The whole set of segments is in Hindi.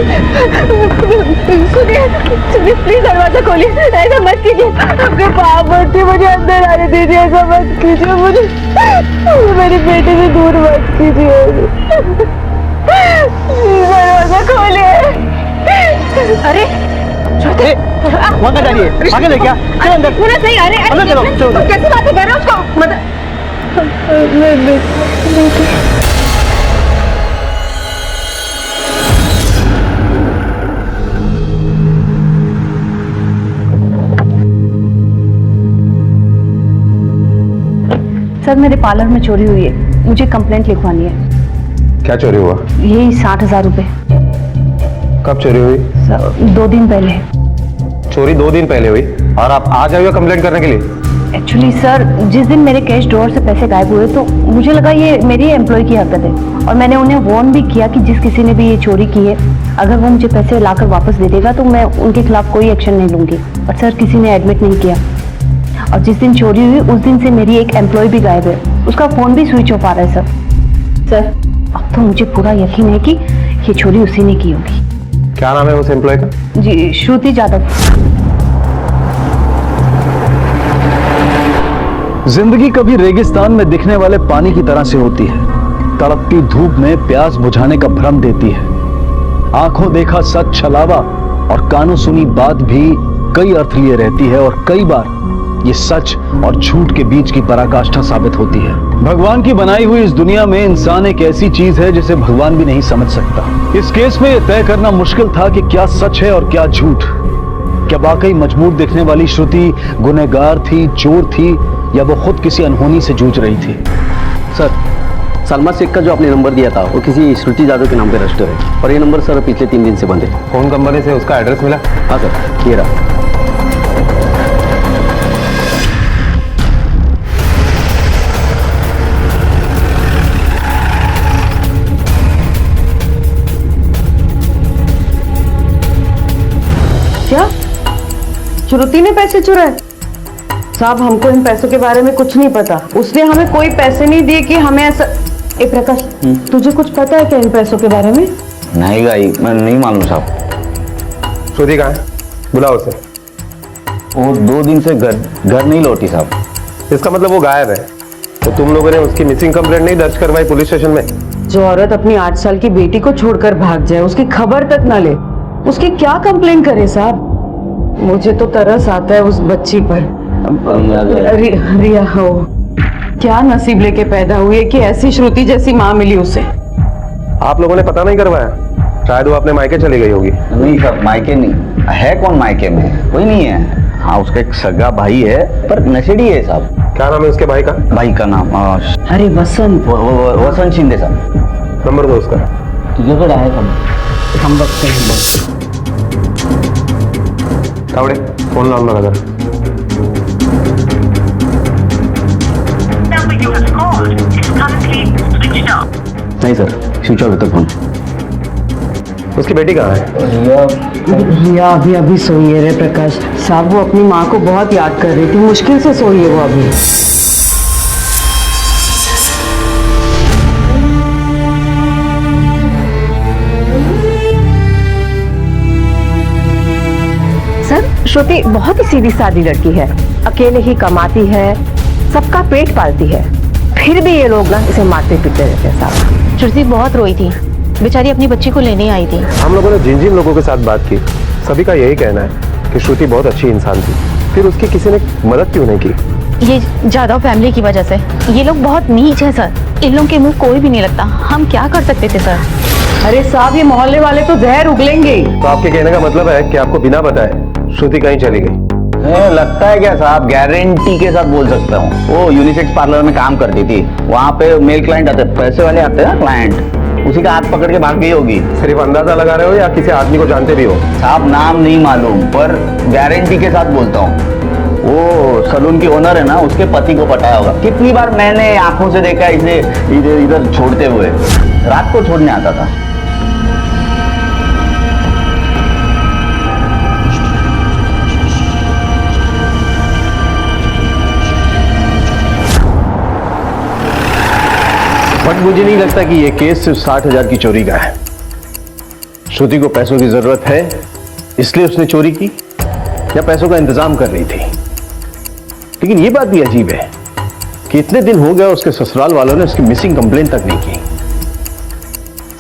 सुनिए सुनिए, प्लीज दरवाजा खोलिए, ऐसा मत कीजिए, आपके पाँव पड़ते, मुझे अंदर आने दीजिए, ऐसा मत कीजिए, मुझे मेरे बेटे से दूर मत कीजिए, दरवाजा खोलिए। अरे वहाँ का जाइए, आगे ले क्या? चलो अंदर। पूरा सही आ रहे हैं। अंदर चलो, चलो। कैसे बात कर रहे हो उसको? सर मेरे पार्लर में चोरी हुई है, मुझे कंप्लेंट लिखवानी है। क्या चोरी हुआ? यही 60,000 रुपए। कब चोरी हुई? सर 2 दिन पहले। चोरी 2 दिन पहले हुई और आप आज आए हो कंप्लेंट करने के लिए? एक्चुअली सर जिस दिन मेरे कैश ड्रॉअर से पैसे गायब हुए तो मुझे लगा ये मेरी एम्प्लॉय की हरकत है, और मैंने उन्हें वार्न भी किया कि जिस किसी ने भी ये चोरी की है अगर वो मुझे पैसे लाकर वापस दे देगा तो मैं उनके खिलाफ कोई एक्शन नहीं लूंगी। और सर किसी ने एडमिट नहीं किया, और जिस दिन चोरी हुई उस दिन से मेरी एक एम्प्लॉय भी गायब है, उसका फोन भी स्विच ऑफ आ रहा है। सर अब तो मुझे पूरा यकीन है कि ये चोरी उसी ने की होगी। क्या नाम है उस एम्प्लॉय का? जी श्रुति जादव। जिंदगी कभी रेगिस्तान में दिखने वाले पानी की तरह से होती है, तड़पती धूप में प्यास बुझाने का भ्रम देती है। आंखों देखा सच छलावा और कानों सुनी बात भी कई अर्थ लिए रहती है, और कई बार ये सच और झूठ के बीच की पराकाष्ठा साबित होती है। भगवान की बनाई हुई इस दुनिया में इंसान एक ऐसी चीज है जिसे भगवान भी नहीं समझ सकता। इस केस में यह तय करना मुश्किल था कि क्या सच है और क्या झूठ। क्या वाकई मजबूर दिखने वाली श्रुति गुनहगार थी, चोर थी, या वो खुद किसी अनहोनी से जूझ रही थी? सर सलमा शेख का जो आपने नंबर दिया था वो किसी श्रुति जादव के नाम पे रजिस्टर है, और ये नंबर सर पिछले 3 दिन से बंद है। फोन कंपनी से उसका एड्रेस मिला? हाँ सर, ये रहा। क्या श्रुति ने पैसे चुराए? साहब हमको इन पैसों के बारे में कुछ नहीं पता, उसने हमें कोई पैसे नहीं दिए कि हमें ऐसा। ए प्रकाश तुझे कुछ पता है क्या इन पैसों के बारे में? नहीं भाई मैं नहीं मालूम साहब। श्रुति कहाँ है? बुलाओ उसे। वो 2 दिन से घर नहीं लौटी साहब। इसका मतलब वो गायब है। तो तुम लोगों ने उसकी मिसिंग कंप्लेंट नहीं दर्ज करवाई पुलिस स्टेशन में? जो औरत अपनी 8 साल की बेटी को छोड़कर भाग जाए, उसकी खबर तक ना ले, उसकी क्या कंप्लेंट करे साहब? मुझे तो तरस आता है उस बच्ची पर। रिया हो, क्या नसीब लेके पैदा हुई है कि ऐसी श्रुति जैसी माँ मिली उसे। आप लोगों ने पता नहीं करवाया? शायद वो अपने मायके चली गई होगी। नहीं सर, मायके नहीं है। कौन मायके में? कोई नहीं है। हाँ उसका एक सगा भाई है पर नशेड़ी है साहब। क्या नाम है उसके भाई का? भाई का नाम अरे वसंत। वसंत शिंदे साहब। नंबर दो उसका। तुझे तो है हम रखते हैं। कावड़े फोन लाऊं लगा जरा। नहीं सर, स्विच ऑफ है फोन। उसकी बेटी कहाँ है? रिया अभी सोई है रे प्रकाश। साहब वो अपनी माँ को बहुत याद कर रही थी, मुश्किल से सोई है वो अभी। सर श्रुति बहुत ही सीधी सादी लड़की है, अकेले ही कमाती है, सबका पेट पालती है, फिर भी ये लोग ना इसे मारते पीटते रहते हैं साहब। श्रुति बहुत रोई थी, बेचारी अपनी बच्ची को लेने आई थी। हम लोगों ने जिन जिन लोगों के साथ बात की सभी का यही कहना है कि श्रुति बहुत अच्छी इंसान थी, फिर उसकी किसी ने मदद क्यों नहीं की? ये जादव फैमिली की वजह से। ये लोग बहुत नीच है सर, इन लोगों के मुंह कोई भी नहीं लगता। हम क्या कर सकते थे सर? अरे साहब ये मोहल्ले वाले तो जहर उगलेंगे। तो आपके कहने का मतलब है कि आपको बिना बताए श्रुति कहीं चली गई? लगता है क्या साहब? गारंटी के साथ बोल सकता हूँ। वो यूनिसेक्स पार्लर में काम करती थी, वहाँ पे मेल क्लाइंट आते, पैसे वाले आते हैं ना क्लाइंट, उसी का हाथ पकड़ के भाग गई होगी। सिर्फ अंदाजा लगा रहे हो या किसी आदमी को जानते भी हो? साहब नाम नहीं मालूम पर गारंटी के साथ बोलता हूँ। वो सलून की ओनर है ना, उसके पति को पटाया होगा। कितनी बार मैंने आंखों से देखा इसे इधर इधर छोड़ते हुए, रात को छोड़ने आता था। बट मुझे नहीं लगता कि ये केस सिर्फ 60,000 की चोरी का है। श्रुति को पैसों की जरूरत है इसलिए उसने चोरी की या पैसों का इंतजाम कर रही थी। लेकिन यह बात भी अजीब है कि इतने दिन हो गया उसके ससुराल वालों ने उसकी मिसिंग कंप्लेंट तक नहीं की।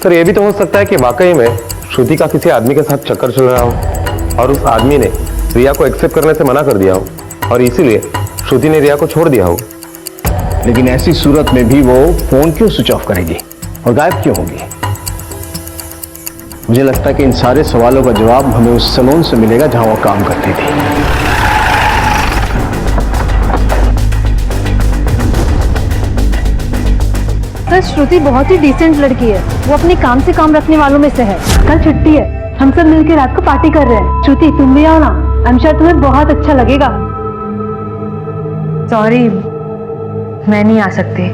सर यह भी तो हो सकता है कि वाकई में श्रुति का किसी आदमी के साथ चक्कर चल रहा हो और उस आदमी ने रिया को एक्सेप्ट करने से मना कर दिया हो और इसीलिए श्रुति ने रिया को छोड़ दिया हो। लेकिन ऐसी सूरत में भी वो फोन क्यों स्विच ऑफ करेगी और गायब क्यों होगी? मुझे लगता है कि इन सारे सवालों का जवाब हमें उस सैलून से मिलेगा जहां वो काम करती थी। सर श्रुति बहुत ही डिसेंट लड़की है, वो अपने काम से काम रखने वालों में से है। कल छुट्टी है, हम सब मिलकर रात को पार्टी कर रहे हैं। श्रुति तुम भी आओ ना, आई एम श्योर तुम्हें बहुत अच्छा लगेगा। सॉरी मैं नहीं आ सकती,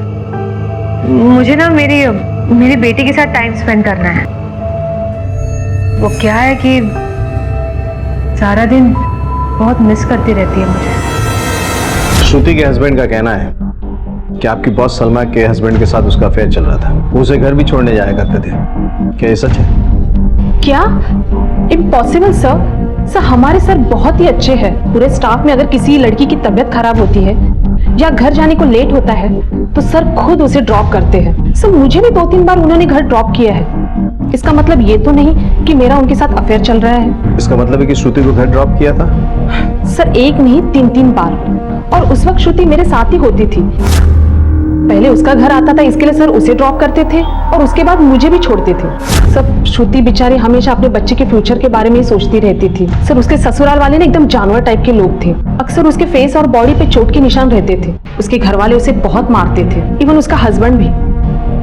मुझे ना मेरी बेटी के साथ टाइम स्पेंड करना है। वो क्या है कि सारा दिन बहुत मिस करती रहती है मुझे। श्रुति के हस्बैंड का कहना है कि आपकी बॉस सलमा के हस्बैंड के साथ उसका अफेयर चल रहा था, वो उसे घर भी छोड़ने जाया करते थे। क्या ये सच है? क्या? इम्पॉसिबल सर, हमारे सर बहुत ही अच्छे हैं। पूरे स्टाफ में अगर किसी लड़की की तबीयत खराब होती है या घर जाने को लेट होता है तो सर खुद उसे ड्रॉप करते हैं। सर मुझे भी 2-3 बार उन्होंने घर ड्रॉप किया है। इसका मतलब ये तो नहीं कि मेरा उनके साथ अफेयर चल रहा है। इसका मतलब है कि श्रुति को घर ड्रॉप किया था? सर एक नहीं 3-3 बार, और उस वक्त श्रुति मेरे साथ ही होती थी। पहले उसका घर आता था, इसके लिए सर उसे ड्रॉप करते थे और उसके बाद मुझे भी छोड़ते थे। सब श्रुति बेचारी हमेशा अपने बच्चे के फ्यूचर के बारे में ही सोचती रहती थी। सर उसके ससुराल वाले ने एकदम जानवर टाइप के लोग थे। अक्सर उसके फेस और बॉडी पे चोट के निशान रहते थे। उसके घर वाले उसे बहुत मारते थे, इवन उसका हस्बैंड भी।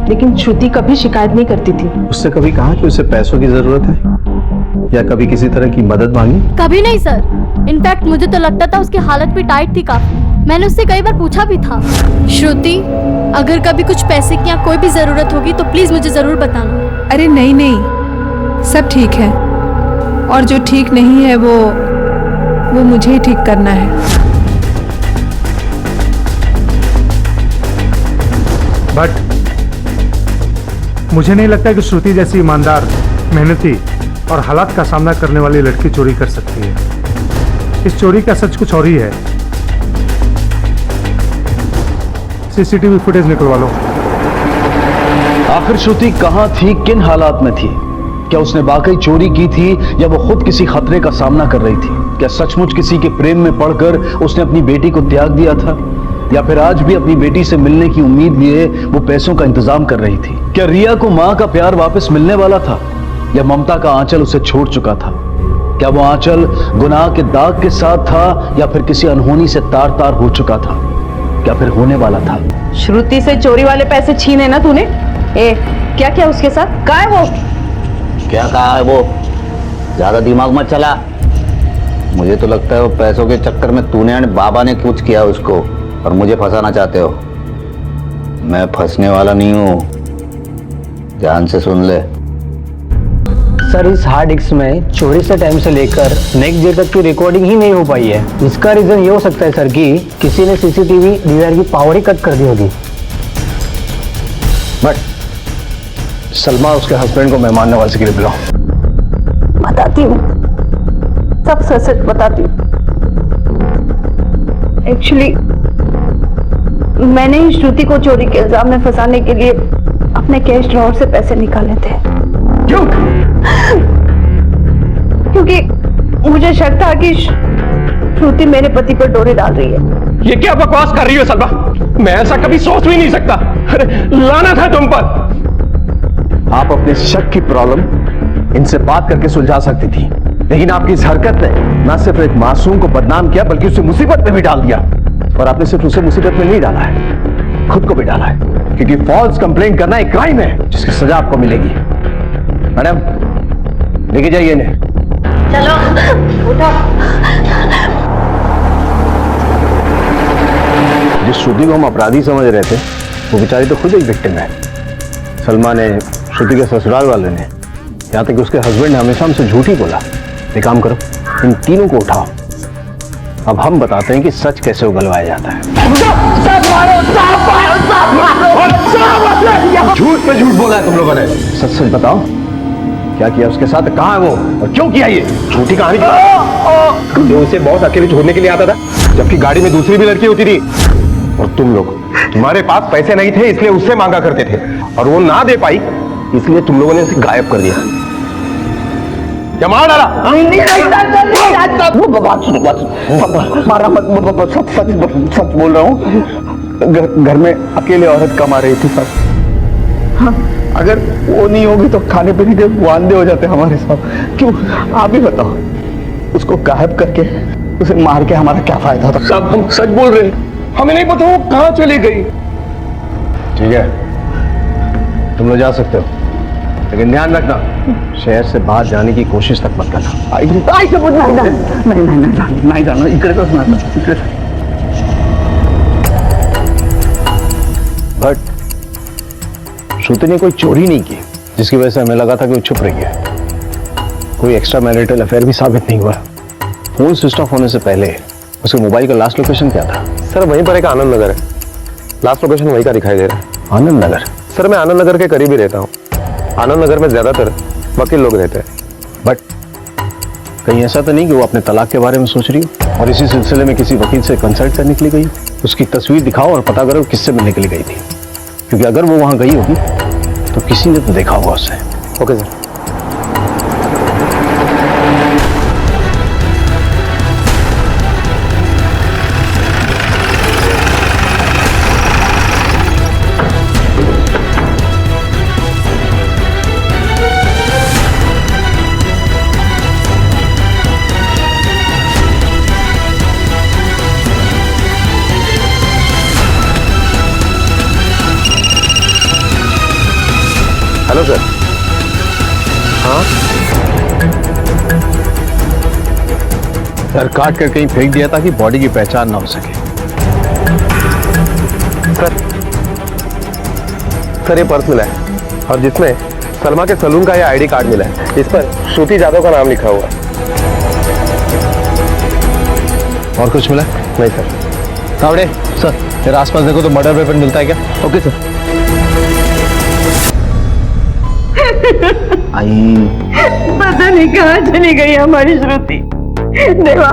लेकिन श्रुति कभी शिकायत नहीं करती थी। उससे कभी कहा कि उसे पैसों की जरूरत है या कभी किसी तरह की मदद मांगी? कभी नहीं सर, इनफैक्ट मुझे तो लगता था उसकी हालत भी टाइट थी काफी। मैंने उससे कई बार पूछा भी था, श्रुति अगर कभी कुछ पैसे की या कोई भी जरूरत होगी तो प्लीज मुझे जरूर बताना। अरे नहीं नहीं, सब ठीक है, और जो ठीक नहीं है वो मुझे ही ठीक करना है। बट मुझे नहीं लगता कि श्रुति जैसी ईमानदार, मेहनती और हालात का सामना करने वाली लड़की चोरी कर सकती है। इस चोरी का सच कुछ और ही है। सीसीटीवी फुटेज निकलवा लो। आखिर श्रुति कहां थी, किन हालात में थी? क्या उसने वाकई चोरी की थी या वो खुद किसी खतरे का सामना कर रही थी? क्या सचमुच किसी के प्रेम में पड़कर उसने अपनी बेटी को त्याग दिया था, या फिर आज भी अपनी बेटी से मिलने की उम्मीद लिए वो पैसों का इंतजाम कर रही थी? क्या रिया को मां का प्यार वापस मिलने वाला था या ममता का आंचल उसे छोड़ चुका था? क्या वो आंचल गुनाह के दाग के साथ था या फिर किसी अनहोनी से तार तार हो चुका था? क्या फिर होने वाला था? श्रुति से चोरी वाले पैसे छीने ना तूने? क्या क्या उसके साथ? कहाँ है वो? क्या कहा है वो? ज्यादा दिमाग मत चला। मुझे तो लगता है वो पैसों के चक्कर में तूने और बाबा ने कुछ किया उसको और मुझे फंसाना चाहते हो। मैं फंसने वाला नहीं हूं, ध्यान से सुन ले। सर इस हार्ड डिस्क में चोरी से टाइम से लेकर नेक्स्ट डे तक की रिकॉर्डिंग ही नहीं हो पाई है। इसका रीजन ये हो सकता है सर कि किसी ने सीसीटीवी डिवाइस की पावर ही कट कर दी होगी। बट सलमा उसके हस्बैंड को मेहमान नवाजी के लिए बुलाओ। बताती हूँ, सब सच बताती हूँ। एक्चुअली मैंने ही श्रुति को चोरी के इल्जाम में फंसाने के लिए अपने कैश ड्रॉवर से पैसे निकाले थे। क्यों? क्योंकि मुझे शक था कि श्रुति मेरे पति पर डोरी डाल रही है। ये क्या बकवास कर रही हो सलमा? मैं ऐसा कभी सोच भी नहीं सकता। अरे लाना था तुम पर। आप अपने शक की प्रॉब्लम इनसे बात करके सुलझा सकती थी, लेकिन आपकी इस हरकत ने न सिर्फ एक मासूम को बदनाम किया बल्कि उसे मुसीबत में भी डाल दिया। और आपने सिर्फ उसे मुसीबत में नहीं डाला है, खुद को भी डाला है, क्योंकि फॉल्स कंप्लेंट करना एक क्राइम है जिसकी सजा आपको मिलेगी। मैडम लेके जाइए इन्हें। चलो उठो। जिस श्रुति को हम अपराधी समझ रहे थे वो बेचारी तो खुद एक विक्टिम है। सलमा ने, श्रुति के ससुराल वाले ने, यहाँ तक कि उसके हस्बैंड ने हमेशा हमसे झूठ ही बोला। एक काम करो, इन तीनों को उठाओ, अब हम बताते हैं कि सच कैसे उगलवाया जाता है। झूठ पे झूठ बोला है तुम लोगों ने। सच सच बताओ, क्या किया उसके साथ, कहाँ है वो और क्यों किया ये? झूठी कहानी जो उसे बॉस अकेले छोड़ने के लिए आता था, जबकि गाड़ी में दूसरी भी लड़की होती थी। और तुम लोग, तुम्हारे पास पैसे नहीं थे इसलिए उससे मांगा करते थे, और वो ना दे पाई इसलिए तुम लोगों ने उसे गायब कर दिया। क्या मार डाला? मारा मत, सच बोल रहा हूँ। घर में अकेले औरत कमा रही थी साहब। हाँ, अगर वो नहीं होगी तो खाने पीने के वांदे हो जाते हमारे साथ। क्यों, आप ही बताओ, उसको गायब करके उसे मार के हमारा क्या फायदा था? साहब हम सच बोल रहे हैं, हमें नहीं पता वो कहाँ चली गई। ठीक है, तुम लोग जा सकते हो, लेकिन ध्यान रखना शहर से बाहर जाने की कोशिश तक मत करना। नहीं जाना, इकडे तो बट श्रुति ने कोई चोरी नहीं की जिसकी वजह से हमें लगा था कि वो छुप रही है। कोई एक्स्ट्रा मैरिटल अफेयर भी साबित नहीं हुआ। फोन स्विच ऑफ होने से पहले उसके मोबाइल का लास्ट लोकेशन क्या था? सर वहीं पर एक आनंद नगर है, लास्ट लोकेशन वहीं का दिखाई दे रहा है। आनंद नगर? सर मैं आनंद नगर के करीब ही रहता हूँ। आनंद नगर में ज्यादातर वकील लोग रहते हैं। बट कहीं ऐसा तो नहीं कि वो अपने तलाक के बारे में सोच रही हो और इसी सिलसिले में किसी वकील से कंसल्ट करने के लिए गई? उसकी तस्वीर दिखाओ और पता करो किससे मिलने के लिए गई थी, क्योंकि अगर वो वहां गई होगी तो किसी ने तो देखा होगा उसे। Okay sir. Hello sir. हाँ सर, काट कर कहीं फेंक दिया ताकि बॉडी की पहचान ना हो सके। सर ये पर्स मिला है और जिसमें सलमा के सलून का ये आईडी कार्ड मिला है, इस पर श्रुति जादव का नाम लिखा हुआ है। और कुछ मिला? नहीं सर। तावड़े सर, तेरे आसपास देखो तो मर्डर वेपन मिलता है क्या? Okay sir. आई पता नहीं कहाँ चली गई हमारी श्रुति। देवा,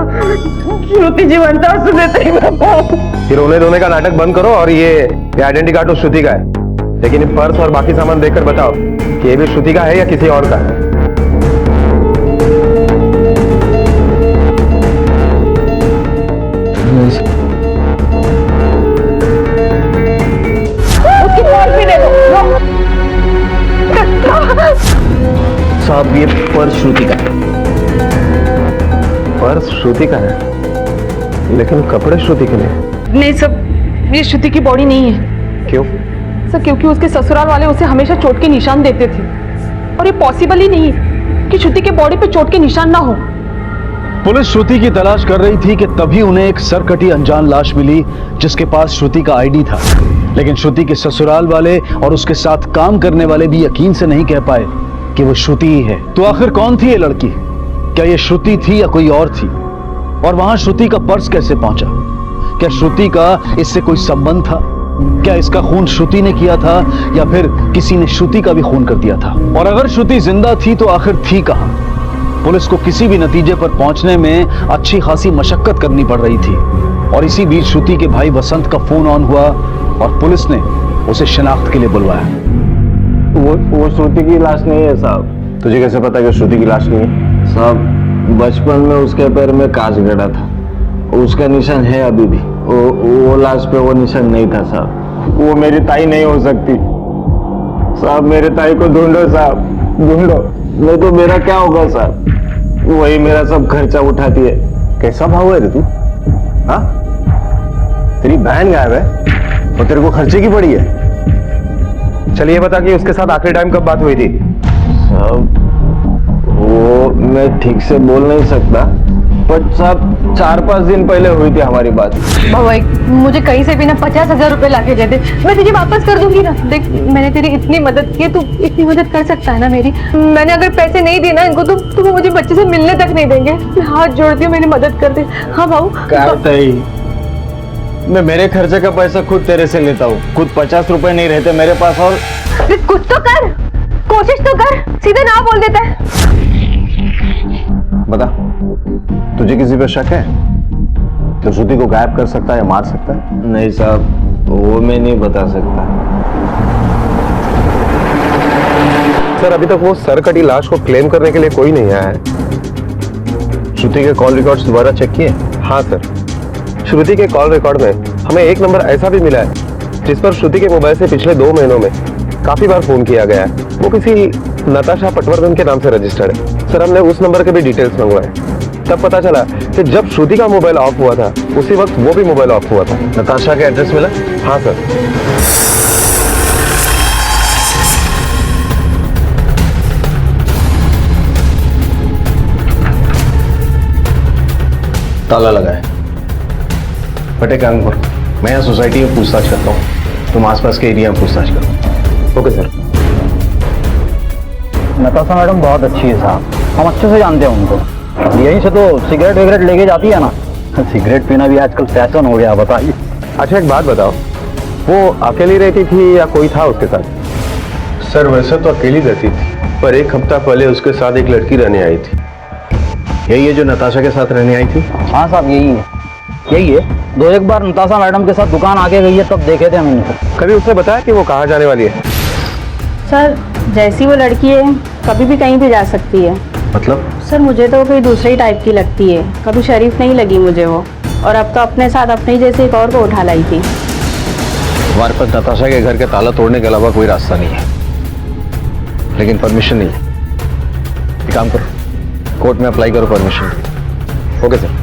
श्रुति जीवंत और सुनते ये रोने धोने का नाटक बंद करो और ये आइडेंटिटी कार्ड तो श्रुति का है, लेकिन ये पर्स और बाकी सामान देखकर बताओ कि ये भी श्रुति का है या किसी और का है। साहब ये पर्स श्रुति का है। पर्स श्रुति का है, लेकिन कपड़े श्रुति के नहीं। नहीं सर, ये श्रुति की बॉडी नहीं है। क्यों? सर क्योंकि उसके ससुराल वाले उसे हमेशा चोट के निशान देते थे और ये पॉसिबल ही नहीं कि श्रुति के बॉडी पे चोट के निशान ना हो। पुलिस श्रुति की तलाश कर रही थी कि तभी उन्हें एक सरकटी अनजान लाश मिली जिसके पास श्रुति का आईडी था, लेकिन श्रुति के ससुराल वाले और उसके साथ काम करने वाले भी यकीन से नहीं कह पाए कि वो श्रुति ही है। तो आखिर कौन थी ये लड़की? क्या ये श्रुति थी या कोई और थी? और वहां श्रुति का पर्स कैसे पहुंचा? क्या श्रुति का इससे कोई संबंध था? क्या इसका खून श्रुति ने किया था या फिर किसी ने श्रुति का भी खून कर दिया था? और अगर श्रुति जिंदा थी तो आखिर थी कहां? पुलिस को किसी भी नतीजे पर पहुंचने में अच्छी खासी मशक्कत करनी पड़ रही थी और इसी बीच श्रुति के भाई वसंत का फोन ऑन हुआ और पुलिस ने उसे शिनाख्त के लिए बुलवाया। वो श्रुति की लाश नहीं है साहब। तुझे कैसे पता कि श्रुति की लाश नहीं है? साहब बचपन में उसके पैर में कांच गड़ा था, उसका निशान है अभी भी। वो लाश पे वो निशान नहीं था साहब। वो मेरी ताई नहीं हो सकती साहब। मेरे ताई को ढूंढो साहब, ढूंढो, नहीं तो मेरा क्या होगा साहब? वही मेरा सब खर्चा उठाती है। कैसा भाव है रे तू? हाँ, तेरी बहन गायब है और तेरे को खर्चे की पड़ी है। चलिए बता कि उसके साथ आखिरी टाइम कब बात हुई थी? साहब वो मैं ठीक से बोल नहीं सकता, पर साहब 4-5 दिन पहले हुई थी हमारी बात। भाई मुझे कहीं से भी ना 50,000 रुपए लाके दे दे, मैं तुझे वापस कर दूंगी ना। देख मैंने तेरी इतनी मदद की, तू इतनी मदद कर सकता है ना मेरी। मैंने अगर पैसे नहीं दिए ना इनको तो वो मुझे बच्चे से मिलने तक नहीं देंगे। मैं हाथ जोड़ती हूँ, मेरी मदद कर दे। हाँ भाऊ, मैं मेरे खर्चे का पैसा खुद तेरे से लेता हूँ। खुद 50 रुपए नहीं रहते मेरे पास और कुछ तो कर, कोशिश तो कर, सीधे ना बोल देता है। बता, तुझे किसी पे शक है? तो श्रुति को गायब कर सकता है या मार सकता है? नहीं साहब, वो मैं नहीं बता सकता। सर, अभी तक वो सर कटी लाश को क्लेम करने के लिए कोई नहीं आया है। श्रुति के कॉल रिकॉर्ड्स दोबारा चेक किए? हाँ सर, श्रुति के कॉल रिकॉर्ड में हमें एक नंबर ऐसा भी मिला है जिस पर श्रुति के मोबाइल से पिछले 2 महीनों में काफी बार फोन किया गया है। वो किसी नताशा पटवर्धन के नाम से रजिस्टर्ड है। सर, हमने उस नंबर के भी डिटेल्स मंगवाए, तब पता चला कि जब श्रुति का मोबाइल ऑफ हुआ था उसी वक्त वो भी मोबाइल ऑफ हुआ था। नताशा का एड्रेस मिला? हाँ सर। ताला लगा है। बटे काम करो, मैं यहाँ सोसाइटी में पूछताछ करता हूँ, तुम आसपास के एरिया में पूछताछ करो। Okay sir. नताशा मैडम बहुत अच्छी है साहब, हम अच्छे से जानते हैं उनको। यहीं से तो सिगरेट वगैरह लेके जाती है ना। सिगरेट पीना भी आजकल फैशन हो गया, बताइए। अच्छा, एक बात बताओ, वो अकेली रहती थी या कोई था उसके साथ? सर, वैसे तो अकेली रहती थी, पर 1 हफ्ता पहले उसके साथ एक लड़की रहने आई थी। यही है जो नताशा के साथ रहने आई थी? हाँ साहब, यही है। 2-1 बार नताशा मैडम के साथ दुकान आके गई है, तब देखे थे हमने। कभी उसने बताया कि वो कहाँ जाने वाली है? सर, जैसी वो लड़की है कभी भी कहीं भी जा सकती है। मतलब? सर, मुझे तो कोई दूसरी टाइप की लगती है, कभी शरीफ नहीं लगी मुझे वो। और अब तो अपने साथ अपने जैसे एक और को उठा लाई थी। हमारे पास नताशा के घर के ताला तोड़ने के अलावा कोई रास्ता नहीं है, लेकिन परमिशन नहीं है। एक काम करो, कोर्ट में अप्लाई करो परमिशन। Okay sir.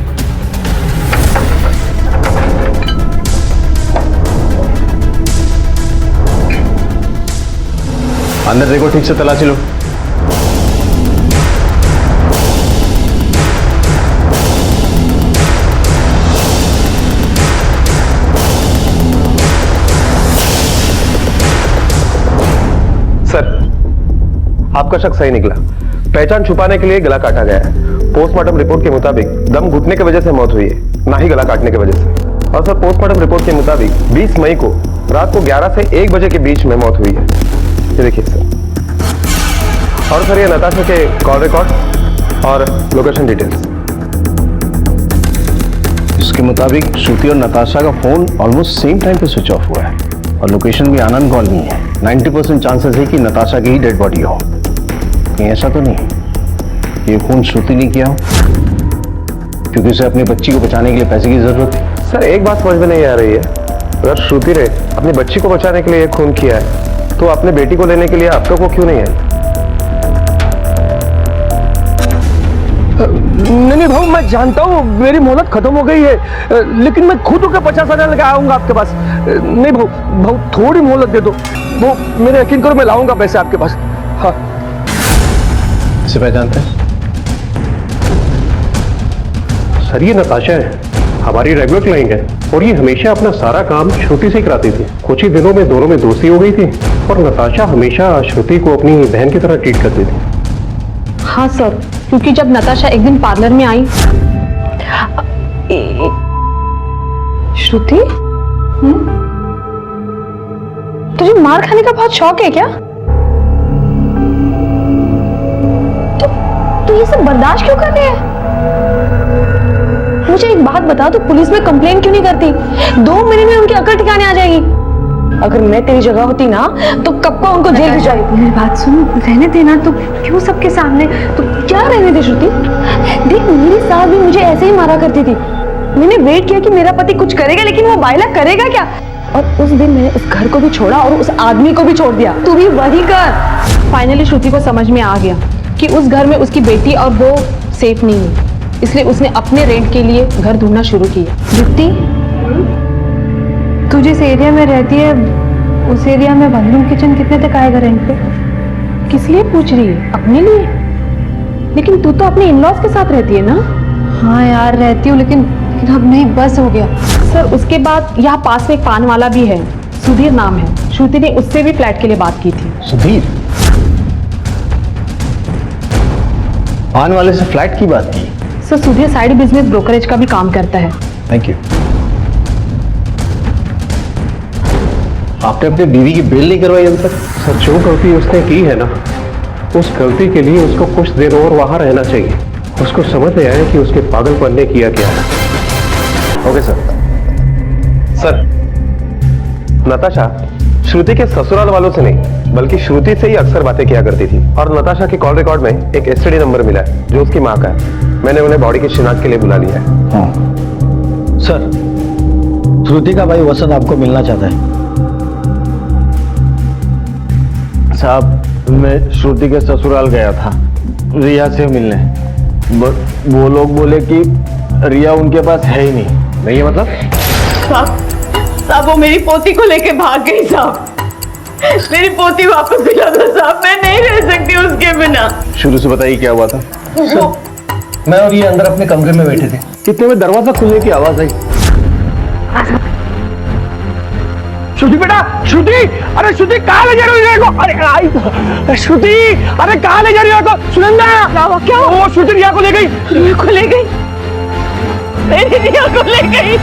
अंदर देखो, ठीक से तलाशी लो। सर, आपका शक सही निकला। पहचान छुपाने के लिए गला काटा गया है। पोस्टमार्टम रिपोर्ट के मुताबिक दम घुटने की वजह से मौत हुई है, ना ही गला काटने की वजह से। और सर, पोस्टमार्टम रिपोर्ट के मुताबिक 20 मई को रात को 11 से 1 बजे के बीच में मौत हुई है। ये देखिए सर। और सर, ये नताशा के कॉल रिकॉर्ड और लोकेशन डिटेल्स। इसके मुताबिक श्रुति और नताशा का फोन ऑलमोस्ट सेम टाइम पे स्विच ऑफ हुआ है और लोकेशन भी आनंद कॉलोनी है। 90% चांसेस है कि नताशा की ही डेड बॉडी हो। कहीं ऐसा तो नहीं ये खून श्रुति ने किया हो, क्योंकि उसे अपनी बच्ची को बचाने के लिए पैसे की जरूरत थी। सर, एक बात समझ में नहीं आ रही है, अगर श्रुति ने अपनी बच्ची को बचाने के लिए खून किया है तो अपने बेटी को लेने के लिए अब तक वो क्यों नहीं है? नहीं भाऊ, मैं जानता हूँ मेरी मोहलत खत्म हो गई है, लेकिन मैं खुद होकर 50,000 लगा आऊंगा आपके पास। नहीं भाऊ, थोड़ी मोहलत दे दो। वो मेरे यकीन करो, मैं लाऊंगा पैसे आपके पास। हाँ। इसे पहचानते हैं? सर, ये नताशा है, हमारी रेगुलर क्लाइंट है और ये हमेशा अपना सारा काम श्रुति से ही कराती थी। कुछ ही दिनों में दोनों में दोस्ती हो गई थी और नताशा हमेशा श्रुति को अपनी बहन की तरह ट्रीट करती थी। हाँ सर, क्योंकि जब नताशा एक दिन पार्लर में आई, श्रुति, तुझे मार खाने का बहुत शौक है क्या? तो ये सब बर्दाश्त क्यों कर रही है? मुझे एक बात बता, तो पुलिस में कंप्लेन क्यों नहीं करती? 2 महीने में उनकी अकल ठिकाने आ जाएगी। अगर मैं तेरी जगह होती ना तो कब का उनको जेल भिजवाई। मेरी बात सुन, रहने देना। तो क्यों सबके सामने? तो क्या रहने दे श्रुति? देख, मेरी सास भी मुझे ऐसे ही मारा करती थी। मैंने वेट किया कि मेरा पति कुछ करेगा, लेकिन वो बाइला करेगा क्या? और उस दिन मैंने उस घर को भी छोड़ा और उस आदमी को भी छोड़ दिया। तू भी वही कर। फाइनली श्रुति को समझ में आ गया कि उस घर में उसकी बेटी और वो सेफ नहीं है, इसलिए उसने अपने रेंट के लिए घर ढूंढना शुरू किया। दीप्ति, तू जिस एरिया में रहती है उस एरिया में 1 रूम किचन कितने तक आएगा रेंट पे? किस लिए पूछ रही है? अपने लिए? लेकिन तू तो अपने इन-लॉज के साथ रहती है ना? हाँ यार, रहती हूँ, लेकिन अब नहीं, बस हो गया। सर, उसके बाद यहाँ पास में एक पान वाला भी है, सुधीर नाम है। श्रुति ने उससे भी फ्लैट के लिए बात की थी। सुधीर? पान वाले से फ्लैट की बात की? Sir, Sudhir side business brokerage का भी काम करता है। Thank you. आपने अपनी बीवी की बेल नहीं करवाई अभी तक? सर, जो गलती उसने की है ना, उस गलती के लिए उसको कुछ देर और वहां रहना चाहिए। उसको समझ में आया कि उसके पागलपन ने किया क्या है। Okay sir. सर, नताशा श्रुति के ससुराल वालों से नहीं बल्कि श्रुति से ही अक्सर बातें किया करती थी, और नताशा के कॉल रिकॉर्ड में एक एसटीडी नंबर मिला है जो उसकी मां का है। मैंने उन्हें बॉडी की शिनाख्त के लिए बुला लिया है। सर, श्रुति का भाई वसंत आपको मिलना चाहता है। साहब, मैं श्रुति के ससुराल गया था रिया से मिलने, वो लोग बोले कि रिया उनके पास है ही नहीं है। मतलब साहब वो मेरी पोती को लेके भाग गई साहब। मेरी पोती वापस दिला दो साहब, मैं नहीं रह सकती उसके बिना। शुरू से बताइए क्या हुआ था। मैं और ये अंदर अपने कमरे में बैठे थे, इतने में दरवाजा खुलने की आवाज आई। श्रुति बेटा, श्रुति, अरे श्रुति कहाँ ले जा रही हो? अरे आई श्रुति, अरे कहाँ ले जा रही हो? सुनंदा, क्या वो श्रुति रिया को ले गई। रिया को ले गई? मेरी रिया को ले गई?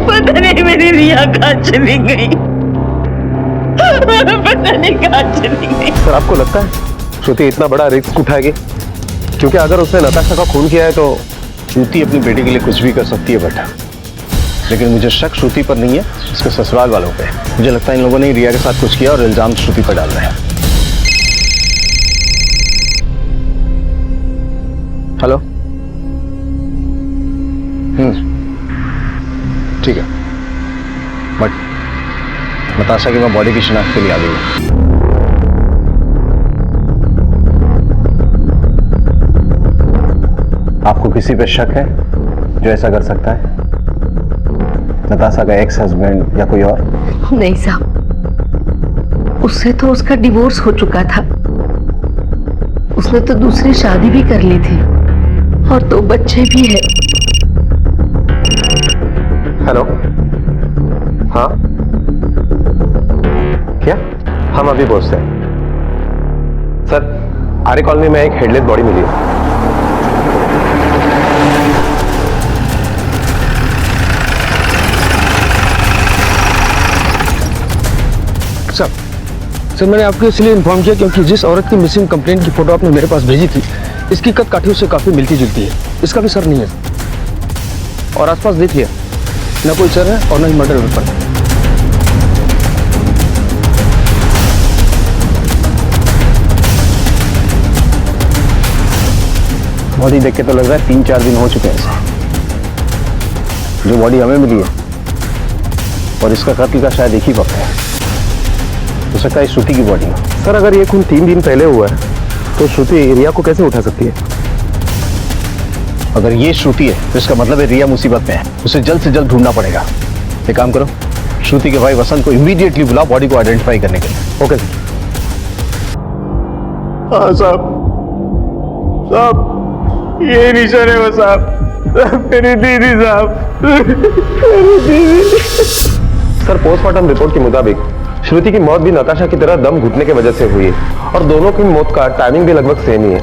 पता नहीं मेरी रिया कहाँ चली गई, पता नहीं कहाँ चली गई। सर, आपको लगता है श्रुति इतना बड़ा रिस्क उठाएगी? क्योंकि अगर उसने नताशा का खून किया है तो श्रुति अपनी बेटी के लिए कुछ भी कर सकती है बेटा। लेकिन मुझे शक श्रुति पर नहीं है, उसके ससुराल वालों पे। मुझे लगता है इन लोगों ने रिया के साथ कुछ किया और इल्जाम श्रुति पर डाल रहे हैं। हेलो, ठीक है, बट नताशा की मैं बॉडी की शिनाख्त के लिए आ गई हूँ। आपको किसी पे शक है जो ऐसा कर सकता है? नताशा का एक्स हस्बैंड या कोई और? नहीं साहब, उससे तो उसका डिवोर्स हो चुका था। उसने तो दूसरी शादी भी कर ली थी और 2 बच्चे भी हैं। हेलो, हाँ क्या? हम अभी पहुंचते हैं। सर, आर्य कॉलोनी में एक हेडलेस बॉडी मिली है। सर, मैंने आपको इसलिए इन्फॉर्म किया क्योंकि जिस औरत की मिसिंग कंप्लेंट की फोटो आपने मेरे पास भेजी थी, इसकी कद काठियों से काफी मिलती जुलती है। इसका भी सर नहीं है, और आसपास देखिए, न कोई सर है और न ही मर्डर वेपन है। बॉडी देख के तो लग रहा है 3-4 दिन हो चुके हैं इसे। जो बॉडी हमें मिली है और इसका कत्ल का शायद एक ही वक्त है। हो सकता है श्रुति की बॉडी हो। सर, अगर ये खून 3 दिन पहले हुआ है तो श्रुति रिया को कैसे उठा सकती है? अगर ये श्रुति है तो इसका मतलब है रिया मुसीबत में है। उसे जल्द से जल्द ढूंढना पड़ेगा। एक काम करो, श्रुति के भाई वसंत को इमीडिएटली बुलाओ बॉडी को आइडेंटिफाई करने के लिए। Okay sir. हाँ साहब, ये निशान है वो साहब, मेरी दीदी साहब, मेरी दीदी। सर, पोस्टमार्टम रिपोर्ट के मुताबिक श्रुति की मौत भी नताशा की तरह दम घुटने की वजह से हुई है और दोनों की मौत का टाइमिंग भी लगभग सेम ही है।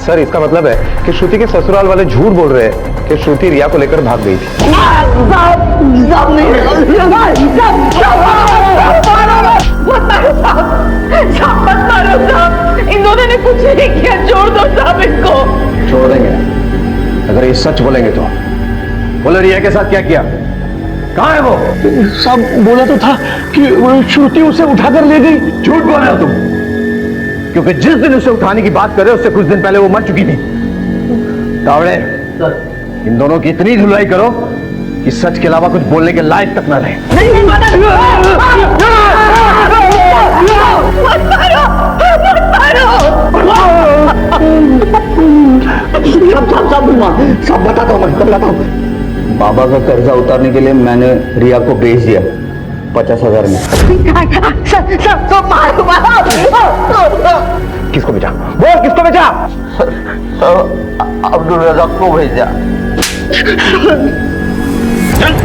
सर, इसका मतलब है कि श्रुति के ससुराल वाले झूठ बोल रहे हैं कि श्रुति रिया को लेकर भाग गई थी। इन दोनों ने कुछ नहीं किया, छोड़ दो साहब इनको। छोड़ देंगे अगर ये सच बोलेंगे तो। बोलो, रिया के साथ क्या किया? कहाँ है वो? साहब, बोला तो था कि श्रुति उसे उठाकर ले गई। झूठ बोल रहे हो तुम, क्योंकि जिस दिन उसे उठाने की बात कर रहे हो उससे कुछ दिन पहले वो मर चुकी थी। तावड़े, इन दोनों की इतनी धुलाई करो कि सच के अलावा कुछ बोलने के लायक तक ना रहे। सब बताता हूँ। बाबा का कर्जा उतारने के लिए मैंने रिया को भेज दिया 50,000 में। किसको बेचा? बोल, किसको बेचा? अब्दुल रज़ाक को भेजा।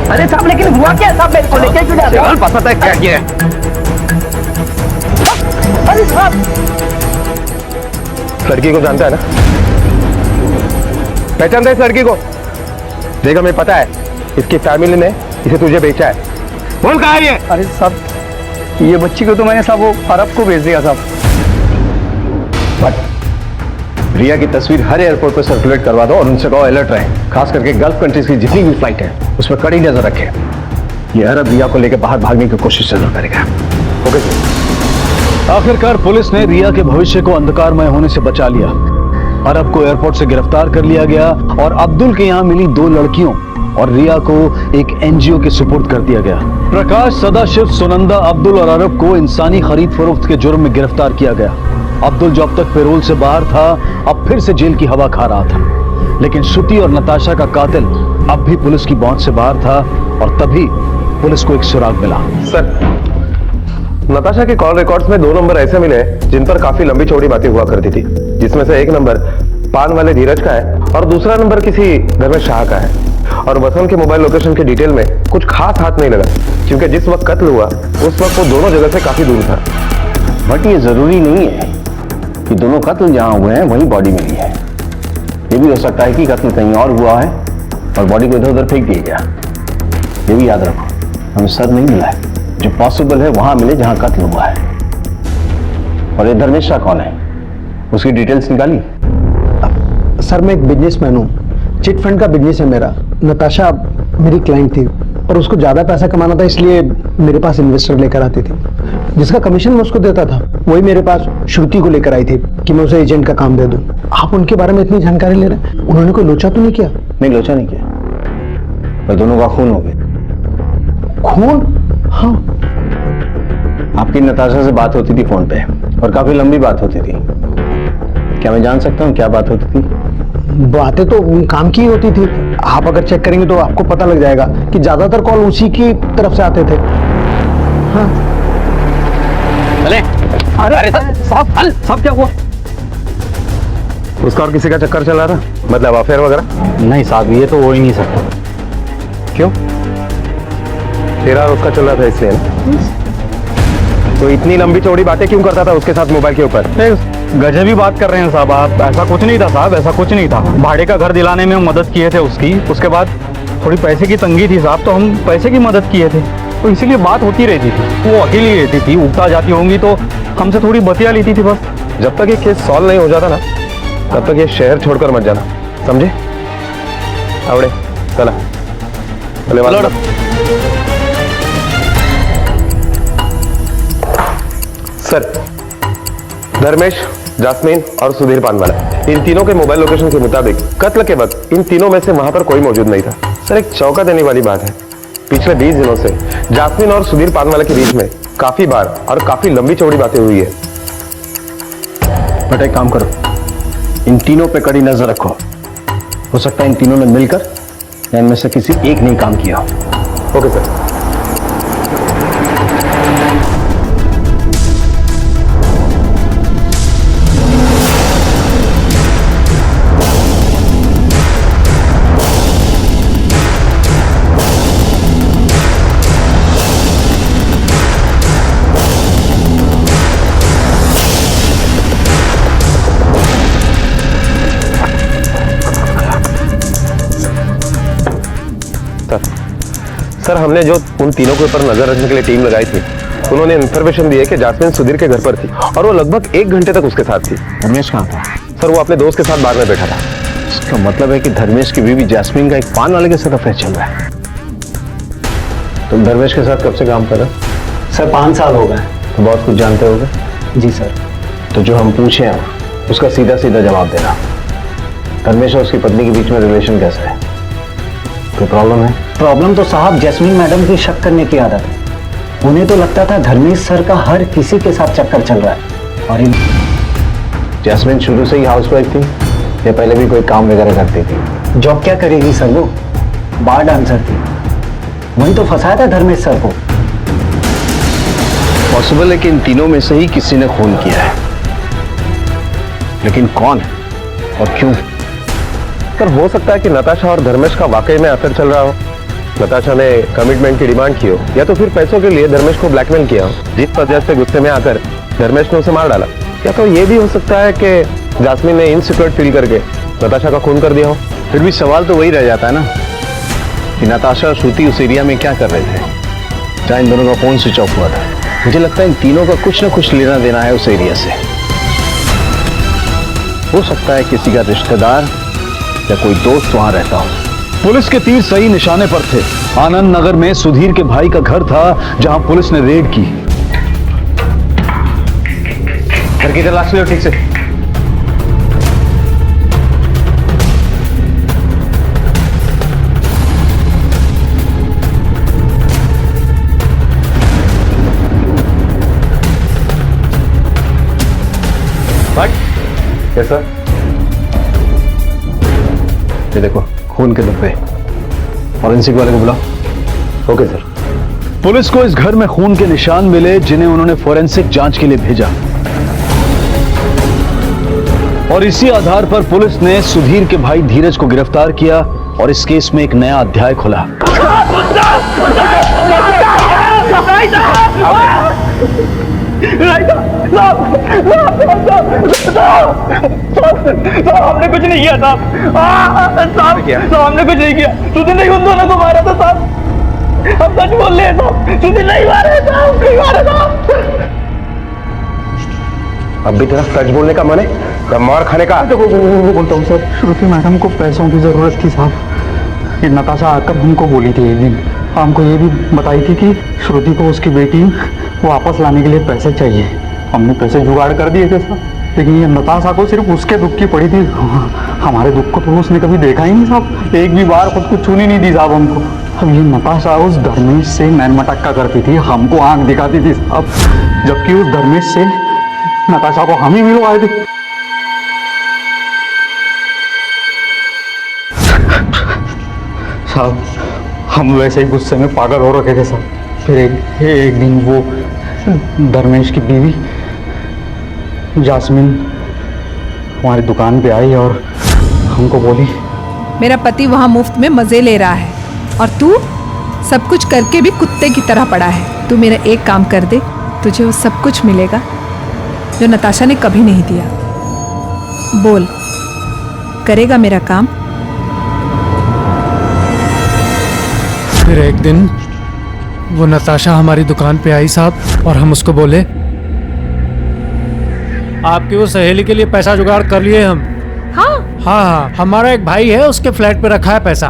अरे साहब, लेकिन हुआ क्या साहब? मेरे को लेके क्यों जा रहे हो? पता है क्या किया है? अरे साहब, लड़की को जानता है ना? पहचानता है इस लड़की को? देखा, मैं पता है इसकी फैमिली ने इसे तुझे बेचा है। बोल, कहाँ है ये? अरे साहब, ये बच्ची को तो मैंने साहब वो अरब को भेज दिया साहब। रिया की तस्वीर हर एयरपोर्ट पर सर्कुलेट करवा दो और उनसे कहो अलर्ट रहे, खास करके गल्फ कंट्रीज की जितनी भी फ्लाइट है उसमें कड़ी नजर रखे। ये अरब रिया को लेकर बाहर भागने की कोशिश जरूर करेगा। Okay sir. आखिरकार पुलिस ने रिया के भविष्य को अंधकारमय होने से बचा लिया। अरब को एयरपोर्ट से गिरफ्तार कर लिया गया और अब्दुल के यहाँ मिली 2 लड़कियों और रिया को एक एनजीओ के सुपुर्द कर दिया गया। प्रकाश, सदाशिव, सुनंदा, अब्दुल और अरब को इंसानी खरीद फरोख्त के जुर्म में गिरफ्तार किया गया। अब्दुल जो अब तक पैरोल से बाहर था, अब फिर से जेल की हवा खा रहा था। लेकिन श्रुति और नताशा का कातिल अब भी पुलिस की पहुंच से बाहर था और तभी पुलिस को एक सुराग मिला। सर, नताशा के कॉल रिकॉर्ड्स में 2 नंबर ऐसे मिले जिन पर काफी लंबी चौड़ी बातें हुआ करती थी, जिसमें से एक नंबर पान वाले धीरज का है और दूसरा नंबर किसी धर्मेश शाह का है। और वसंत के मोबाइल लोकेशन की डिटेल में कुछ खास हाथ नहीं लगा, क्योंकि जिस वक्त कत्ल हुआ उस वक्त वो दोनों जगह से काफी दूर था। बट ये जरूरी नहीं है कि दोनों कत्ल जहां हुए हैं वहीं बॉडी मिली है। ये भी हो सकता है कि कत्ल कहीं और हुआ है और बॉडी को इधर उधर फेंक दिया गया। ये भी याद रखो, हमें सर नहीं मिला है। जो पॉसिबल है वहां मिले जहां कत्ल हुआ है। और ये धर्मेश शाह कौन है, उसकी डिटेल्स निकाली? सर, मैं एक बिजनेसमैन हूँ, चिट फंड का बिजनेस है मेरा। नताशा मेरी क्लाइंट थी और उसको ज़्यादा पैसा कमाना था, इसलिए मेरे पास इन्वेस्टर लेकर आती थी। जिसका कमीशन मैं उसको देता था वही मेरे पास श्रुति को लेकर आई थी कि मैं उसे एजेंट का काम दे दूँ। आप उनके बारे में इतनी जानकारी ले रहे हैं, उन्होंने कोई लोचा तो नहीं किया? नहीं, लोचा नहीं किया, पर दोनों का खून हो गया। खून? हाँ। आपकी नताशा से बात होती थी फोन पे और काफी लंबी बात होती थी। क्या मैं जान सकता हूँ क्या बात होती थी? बातें तो काम की होती थी। आप अगर चेक करेंगे तो आपको पता लग जाएगा कि ज्यादातर कॉल उसी की तरफ से आते थे। हाँ। चले। अरे साहब क्या हुआ? उसका और किसी का चक्कर चल रहा था, मतलब अफेयर वगैरह? नहीं साहब, ये तो हो ही नहीं सकता। क्यों? तेरा और उसका चल रहा था इसलिए ना? तो इतनी लंबी चौड़ी बातें क्यों करता था उसके साथ मोबाइल के ऊपर? गजबी बात कर रहे हैं साहब आप। ऐसा कुछ नहीं था साहब, ऐसा कुछ नहीं था। भाड़े का घर दिलाने में मदद किए थे उसकी, उसके बाद थोड़ी पैसे की तंगी थी साहब, तो हम पैसे की मदद किए थे, तो इसीलिए बात होती रहती थी। वो अकेली रहती थी, उगता जाती होंगी तो हमसे थोड़ी बतिया लेती थी बस। जब तक ये केस सॉल्व नहीं हो जाता ना, तब तक ये शहर छोड़कर मत जाना, समझे? आवड़े चला चले। सर, धर्मेश, जास्मीन और सुधीर पानवाला, इन तीनों के मोबाइल लोकेशन के मुताबिक कत्ल के वक्त इन तीनों में से वहां पर कोई मौजूद नहीं था। सर, एक चौंका देने वाली बात है, पिछले 20 दिनों से जास्मीन और सुधीर पानवाला के बीच में काफी बार और काफी लंबी चौड़ी बातें हुई है। बट एक काम करो, इन तीनों पे कड़ी नजर रखो। हो सकता है इन तीनों ने मिलकर या इनमें से किसी एक ने काम किया। Okay sir. सर, हमने जो उन तीनों के ऊपर नजर रखने के लिए टीम लगाई थी, उन्होंने इन्फॉर्मेशन दी है कि जास्मिन सुधीर के घर पर थी और वो लगभग 1 घंटे तक उसके साथ थी। धर्मेश कहाँ था? सर, वो अपने दोस्त के साथ बार में बैठा था। इसका मतलब है कि धर्मेश की बीवी जास्मीन का एक पान वाले के साथ अफेयर चल रहा है। तुम धर्मेश के साथ कब से काम कर रहे हो? सर, 5 साल हो गए। तो बहुत कुछ जानते होगे। जी सर। तो जो हम पूछे हैं उसका सीधा सीधा जवाब देना। धर्मेश और उसकी पत्नी के बीच में रिलेशन कैसा है? कोई प्रॉब्लम है? प्रॉब्लम तो साहब जैस्मीन मैडम की शक करने की आदत है। उन्हें तो लगता था धर्मेश सर का हर किसी के साथ चक्कर चल रहा है। और जैस्मीन शुरू से ही हाउसवाइफ थी या पहले भी कोई काम वगैरह करती थी? जॉब क्या करेगी सर, वो बार डांसर थी। वही तो फंसाया था धर्मेश सर को। पॉसिबल है कि इन तीनों में से ही किसी ने खून किया है, लेकिन कौन और क्यों? सर, हो सकता है कि नताशा और धर्मेश का वाकई में अफेयर चल रहा हो। नताशा ने कमिटमेंट की डिमांड की हो, या तो फिर पैसों के लिए धर्मेश को ब्लैकमेल किया हो, जिस वजह से गुस्से में आकर धर्मेश ने उसे मार डाला। या तो ये भी हो सकता है कि जास्मीन ने इनसिक्योर फील करके नताशा का खून कर दिया हो। फिर भी सवाल तो वही रह जाता है ना कि नताशा और श्रुति उस एरिया में क्या कर रहे थे जहां इन दोनों का फोन स्विच ऑफ हुआ था। मुझे लगता है इन तीनों का कुछ ना कुछ लेना देना है उस एरिया से। हो सकता है किसी का रिश्तेदार या कोई दोस्त वहां रहता हो। पुलिस के तीर सही निशाने पर थे। आनंद नगर में सुधीर के भाई का घर था जहां पुलिस ने रेड की। घर की तलाश लो ठीक से। कैसा? ये देखो खून के धब्बे। फॉरेंसिक वाले को बुलाओ। Okay sir. पुलिस को इस घर में खून के निशान मिले जिन्हें उन्होंने फोरेंसिक जांच के लिए भेजा, और इसी आधार पर पुलिस ने सुधीर के भाई धीरज को गिरफ्तार किया और इस केस में एक नया अध्याय खुला। हमने कुछ नहीं किया साहब। हमने कुछ नहीं किया। सुधीर नहीं उन दोनों को मारा था साहब। हम सच बोल रहे हैं साहब। सुधीर नहीं मारा साहब, नहीं मारा साहब। अब भी तेरा सच बोलने का मन है या मार खाने का? बोलता हूँ सर, श्रुति मैडम को पैसों की जरूरत थी साहब। ये नताशा आकर हमको बोली थी एक दिन, हमको ये भी बताई थी कि श्रुति को उसकी बेटी वापस लाने के लिए पैसे चाहिए। हमने पैसे जुगाड़ कर दिए थे साहब, लेकिन ये नताशा को सिर्फ उसके दुख की पड़ी थी। हमारे दुख को तो उसने कभी देखा ही नहीं साहब। एक भी बार खुद को छूने नहीं दी साहब हमको। अब ये नताशा उस धर्मेश से नैन मटक्का करती थी, हमको आंख दिखाती थी साहब, जबकि उस धर्मेश से नताशा को हम ही मिलवाए थे। साहब हम वैसे ही गुस्से में पागल हो रखे थे साहब। फिर एक दिन वो धर्मेश की बीवी जास्मिन हमारी दुकान पे आई और हमको बोली, मेरा पति वहाँ मुफ्त में मजे ले रहा है और तू सब कुछ करके भी कुत्ते की तरह पड़ा है। तू मेरा एक काम कर दे, तुझे वो सब कुछ मिलेगा जो नताशा ने कभी नहीं दिया। बोल, करेगा मेरा काम? फिर एक दिन वो नताशा हमारी दुकान पे आई साहब, और हम उसको बोले, आपकी वो सहेली के लिए पैसा जुगाड़ कर लिए हम। हाँ, हमारा एक भाई है, उसके फ्लैट पे रखा है पैसा।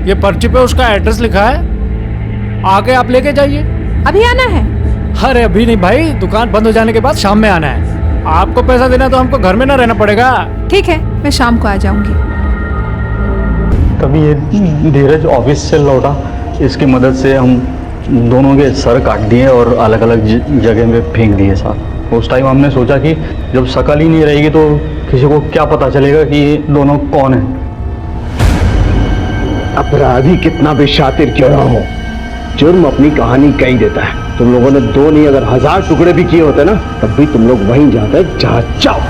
ये पर्ची पे उसका एड्रेस लिखा है, आगे आप लेके जाइए। अभी आना है? अरे अभी नहीं भाई, दुकान बंद हो जाने के बाद शाम में आना है। आपको पैसा देना तो हमको घर में ना रहना पड़ेगा। ठीक है, मैं शाम को आ जाऊंगी। तभी ये धीरज ऑफिस से लौटा, इसकी मदद से हम दोनों के सर काट दिए और अलग अलग जगह में फेंक दिए साथ। उस टाइम हमने सोचा कि जब शकल ही नहीं रहेगी तो किसी को क्या पता चलेगा कि ये दोनों कौन है। अपराधी कितना भी शातिर क्यों ना हो, जुर्म अपनी कहानी कह देता है। तुम लोगों ने 2 नहीं अगर 1000 टुकड़े भी किए होते ना, तब भी तुम लोग वहीं जाते जहां चाहो।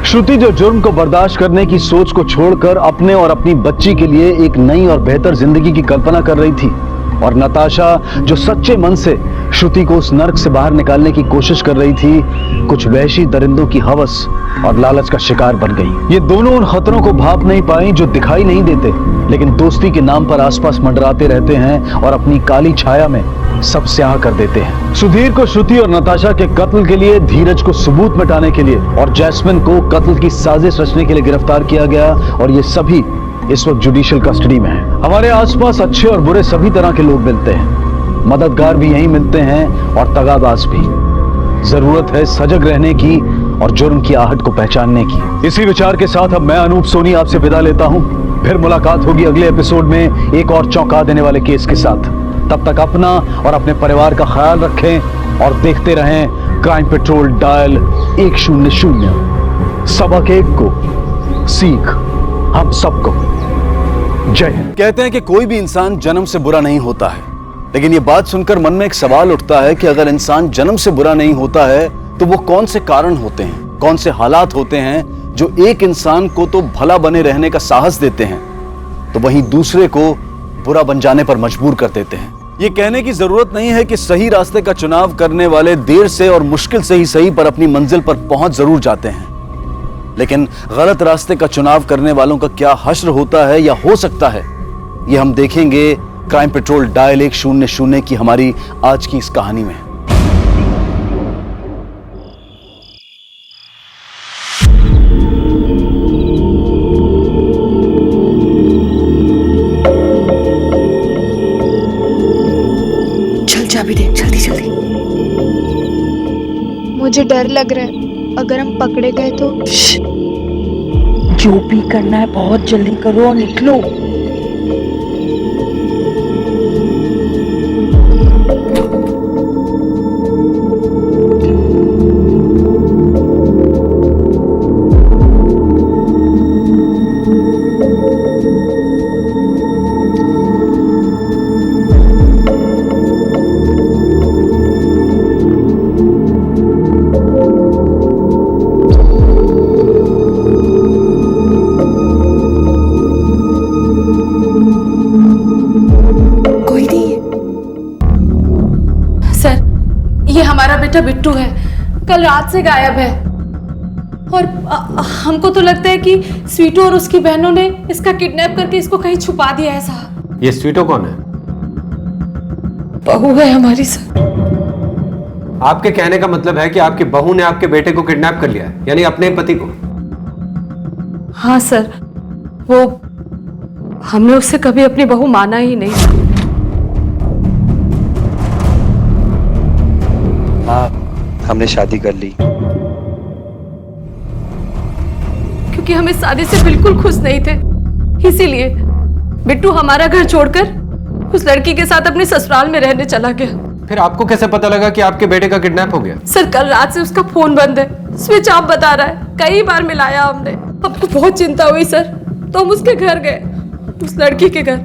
श्रुति जो जुर्म को बर्दाश्त करने की सोच को छोड़कर अपने और अपनी बच्ची के लिए एक नई और बेहतर जिंदगी की कल्पना कर रही थी, और नताशा जो सच्चे मन से श्रुति को उस नर्क से बाहर निकालने की कोशिश कर रही थी, कुछ वहशी दरिंदों की हवस और लालच का शिकार बन गई। ये दोनों उन खतरों को भाप नहीं पाई जो दिखाई नहीं देते, लेकिन दोस्ती के नाम पर आसपास मंडराते रहते हैं और अपनी काली छाया में सब स्याह कर देते हैं। सुधीर को श्रुति और नताशा के कत्ल के लिए, धीरज को सबूत मिटाने के लिए और जैस्मिन को कत्ल की साजिश रचने के लिए गिरफ्तार किया गया, और ये सभी इस वक्त जुडिशियल कस्टडी में हैं। हमारे आसपास अच्छे और बुरे सभी तरह के लोग मिलते हैं, मददगार भी यहीं मिलते हैं और तगाबाज भी। जरूरत है सजग रहने की और जुर्म की आहट को पहचानने की। इसी विचार के साथ अब मैं अनूप सोनी आपसे विदा लेता हूं। फिर मुलाकात होगी अगले एपिसोड में एक और चौंका देने वाले केस के साथ। तब तक अपना और अपने परिवार का ख्याल रखें और देखते रहें क्राइम पेट्रोल डायल 100। सबक एक को, सीख हम सबको। जय हिंद। कहते हैं कि कोई भी इंसान जन्म से बुरा नहीं होता है, लेकिन ये बात सुनकर मन में एक सवाल उठता है कि अगर इंसान जन्म से बुरा नहीं होता है तो वो कौन से कारण होते हैं, कौन से हालात होते हैं जो एक इंसान को तो भला बने रहने का साहस देते हैं, तो वहीं दूसरे को बुरा बन जाने पर मजबूर कर देते हैं। ये कहने की जरूरत नहीं है कि सही रास्ते का चुनाव करने वाले देर से और मुश्किल से ही सही पर अपनी मंजिल पर पहुंच जरूर जाते हैं, लेकिन गलत रास्ते का चुनाव करने वालों का क्या हश्र होता है या हो सकता है, ये हम देखेंगे क्राइम पेट्रोल डायल 100 की हमारी आज की इस कहानी में। मुझे डर लग रहा है, अगर हम पकड़े गए तो। जो भी करना है बहुत जल्दी करो और निकलो। बेटा बिट्टू है, कल रात से गायब है और हमको तो लगता है कि स्वीटू और उसकी बहनों ने इसका किडनैप करके इसको कहीं छुपा दिया है साहब। ये स्वीटो कौन है? बहू है हमारी सर। आपके कहने का मतलब है कि आपकी बहू ने आपके बेटे को किडनैप कर लिया है, यानी अपने पति को? हाँ सर, वो हमने उससे कभी अपनी बहू माना ही नहीं। हाँ, हमने शादी कर ली क्योंकि हम इस शादी से बिल्कुल खुश नहीं थे, इसीलिए बिट्टू हमारा घर छोड़कर उस लड़की के साथ अपने ससुराल में रहने चला गया। फिर आपको कैसे पता लगा कि आपके बेटे का किडनैप हो गया? सर कल रात से उसका फोन बंद है, स्विच ऑफ बता रहा है, कई बार मिलाया हमने। हमको बहुत चिंता हुई सर, तो हम उसके घर गए, उस लड़की के घर,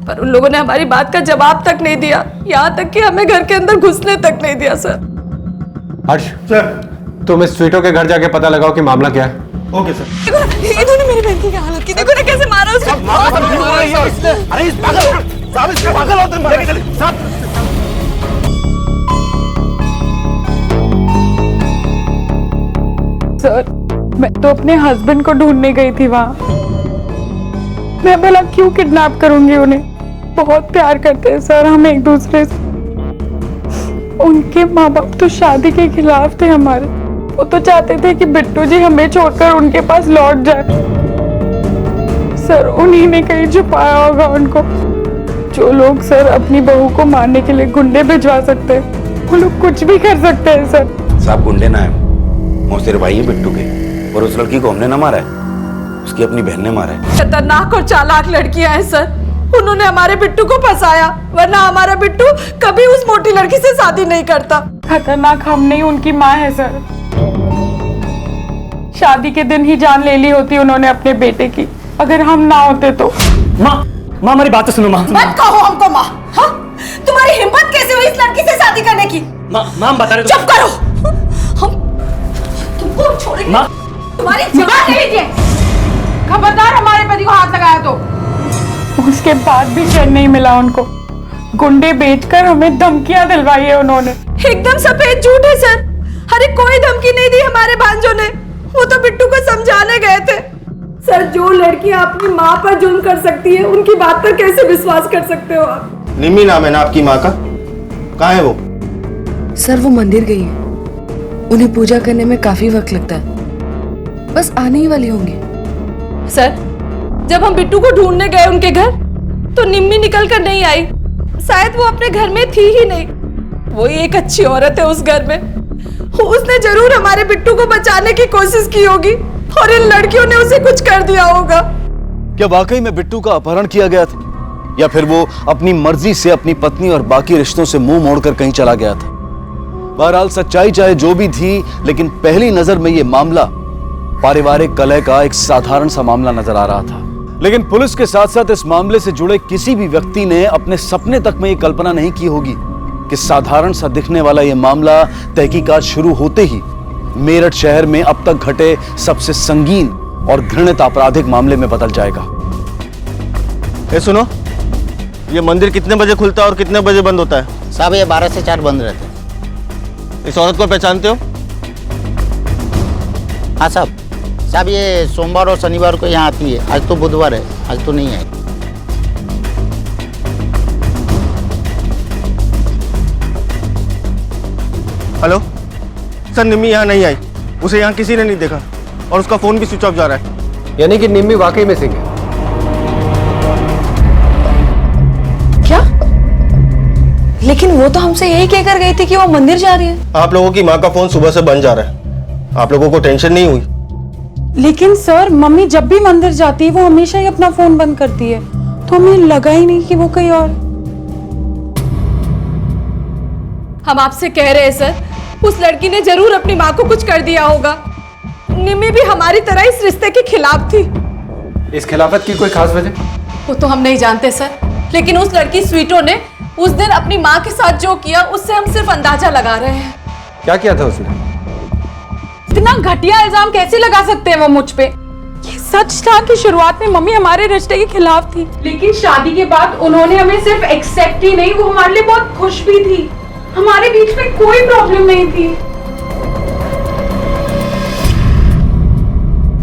पर उन लोगों ने हमारी बात का जवाब तक नहीं दिया, यहाँ तक कि हमें घर के अंदर घुसने तक नहीं दिया सर। हर्ष सर, तुम इस स्वीटो के घर जाके पता लगाओ कि मामला क्या है। Okay sir. इन्होंने मेरी बहन की हालत की, देखो ना कैसे मारा उसको। अरे इस पागल औरत ने लेके चली साहब। सर मैं तो अपने हस्बैंड को ढूंढने गई थी वहाँ। मैं भला क्यों किडनैप करूंगी उन्हें? बहुत प्यार करते हैं सर हम एक दूसरे से। उनके माँ बाप तो शादी के खिलाफ थे हमारे, वो तो चाहते थे कि बिट्टू जी हमें छोड़कर उनके पास लौट जाए। सर उन्हीं ने कहीं छुपाया होगा उनको। जो लोग सर अपनी बहू को मारने के लिए गुंडे भिजवा सकते हैं, वो लोग कुछ भी कर सकते हैं सर। साहब गुंडे ना है, मौसेरे भाई है बिट्टू के, और उस लड़की को हमने ना मारा है, उसकी अपनी बहन ने मारा है। खतरनाक और चालाक लड़कियां हैं सर, उन्होंने हमारे बिट्टू को फंसाया, वरना हमारा बिट्टू कभी उस मोटी लड़की से शादी नहीं करता। खतरनाक हम नहीं, उनकी माँ है सर। शादी के दिन ही जान ले ली होती उन्होंने अपने बेटे की, अगर हम ना होते तो। माँ हमारी बात तो सुनो माँ। मत कहो हमको माँ। हाँ? तुम्हारी हिम्मत कैसे हुई इस लड़की से शादी करने की? माँ बता रहे। चुप करो, हम तुमको छोड़ेंगे। तुम्हारी जान ले लीजिए, खबरदार हमारे पति को हाथ लगाया तो। उसके बाद भी चैन नहीं मिला उनको, गुंडे बेचकर हमें धमकियां दिलवाई है उन्होंने। एकदम सफेद झूठ है सर, अरे कोई धमकी नहीं दी हमारे भांजों ने, वो तो बिट्टू को समझाने गए थे। सर जो लड़की अपनी माँ पर जुल्म कर सकती है, उनकी बात पर कैसे विश्वास कर सकते हो आप? निम्मी नाम है ना आपकी माँ का, कहाँ है वो? सर वो मंदिर गई है, उन्हें पूजा करने में काफी वक्त लगता है, बस आने ही वाली होंगी। सर जब हम बिट्टू को ढूंढने गए उनके घर, तो निम्मी निकल कर नहीं आई, शायद वो अपने घर में थी ही नहीं। वो एक अच्छी औरत है उस घर में, उसने जरूर हमारे बिट्टू को बचाने की कोशिश की होगी और इन लड़कियों ने उसे कुछ कर दिया होगा। क्या वाकई में बिट्टू का अपहरण किया गया था, या फिर वो अपनी मर्जी से अपनी पत्नी और बाकी रिश्तों से मुंह मोड़कर कहीं चला गया था? बहरहाल सच्चाई चाहे जो भी थी, लेकिन पहली नजर में ये मामला पारिवारिक कलह का एक साधारण सा मामला नजर आ रहा था। लेकिन पुलिस के साथ साथ इस मामले से जुड़े किसी भी व्यक्ति ने अपने सपने तक में ये कल्पना नहीं की होगी कि साधारण सा दिखने वाला ये मामला तहकीकात शुरू होते ही मेरठ शहर में अब तक घटे सबसे संगीन और घृणित आपराधिक मामले में बदल जाएगा। ए सुनो, ये मंदिर कितने बजे खुलता है और कितने बजे बंद होता है? साहब ये 12 से 4 बंद रहते हैं। इस औरत को पहचानते हो? हाँ साहब ये सोमवार और शनिवार को यहाँ आती है, आज तो बुधवार है, आज तो नहीं आई। हेलो सर, निम्मी यहाँ नहीं आई, उसे यहाँ किसी ने नहीं देखा और उसका फोन भी स्विच ऑफ जा रहा है। यानी कि निम्मी वाकई में सिंह है। क्या लेकिन वो तो हमसे यही कहकर गई थी कि वो मंदिर जा रही है। आप लोगों की माँ का फोन सुबह से बंद जा रहा है, आप लोगों को टेंशन नहीं हुई? लेकिन सर मम्मी जब भी मंदिर जाती है वो हमेशा ही अपना फोन बंद करती है, तो हमें लगा ही नहीं कि वो कहीं और। हम आपसे कह रहे हैं सर, उस लड़की ने जरूर अपनी माँ को कुछ कर दिया होगा। निम्मी भी हमारी तरह इस रिश्ते के खिलाफ थी। इस खिलाफत की कोई खास वजह? वो तो हम नहीं जानते सर, लेकिन उस लड़की स्वीटो ने उस दिन अपनी माँ के साथ जो किया उससे हम सिर्फ अंदाजा लगा रहे हैं। क्या किया था उसने? इतना घटिया इल्जाम कैसे लगा सकते हैं वो मुझ पे? ये सच था कि शुरुआत में मम्मी हमारे रिश्ते के खिलाफ थी, लेकिन शादी के बाद उन्होंने हमें सिर्फ एक्सेप्ट ही नहीं, वो हमारे लिए बहुत खुश भी थी। हमारे बीच में कोई प्रॉब्लम नहीं थी।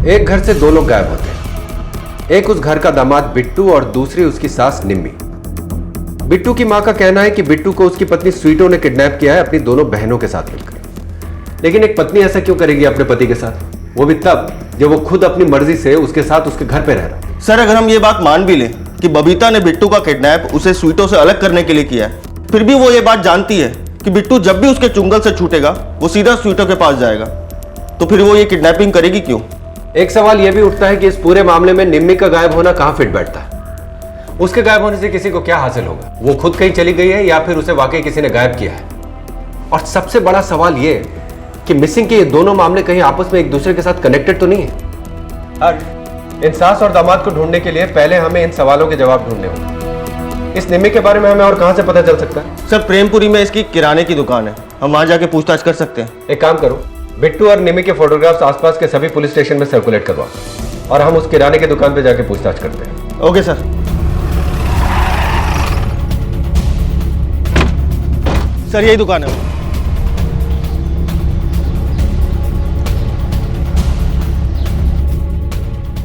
एक घर से दो लोग गायब होते हैं, एक उस घर का दामाद बिट्टू और दूसरी उसकी सास निम्मी। बिट्टू की मां का कहना है कि बिट्टू को उसकी पत्नी स्वीटो ने किडनैप किया है अपनी दोनों बहनों के साथ मिलकर। लेकिन एक पत्नी ऐसा क्यों करेगी अपने पति के साथ, वो भी तब जब वो खुद अपनी मर्जी से उसके साथ उसके घर पे रह रहा है। सर अगर हम ये बात मान भी लें कि बबीता ने बिट्टू का किडनैप उसे स्वीटो से अलग करने के लिए किया है, फिर भी वो ये बात जानती है कि बिट्टू जब भी उसके चुंगल से छूटेगा वो सीधा स्वीटो के पास जाएगा, तो फिर वो ये किडनैपिंग करेगी क्यों? एक सवाल यह भी उठता है कि इस पूरे मामले में निम्मी का गायब होना कहां फिट बैठता है। उसके गायब होने से किसी को क्या हासिल होगा? वो खुद कहीं चली गई है या फिर उसे वाकई किसी ने गायब किया है? और सबसे बड़ा सवाल यह कि मिसिंग के ये दोनों मामले कहीं आपस में एक दूसरे के साथ कनेक्टेड तो नहीं है। इन सास और दामाद को ढूंढने के लिए पहले हमें इन सवालों के जवाब ढूंढने होंगे। इस निम्मी के बारे में हमें और कहां से पता चल सकता है? सर प्रेमपुरी में इसकी किराने की दुकान है, हम वहां जाके पूछताछ कर सकते हैं। एक काम करो, बिट्टू और निम्मी के फोटोग्राफ्स आसपास के सभी पुलिस स्टेशन में सर्कुलेट करवाओ और हम उस किराने की दुकान पे जाके पूछताछ करते हैं। Okay sir. सर यही दुकान है।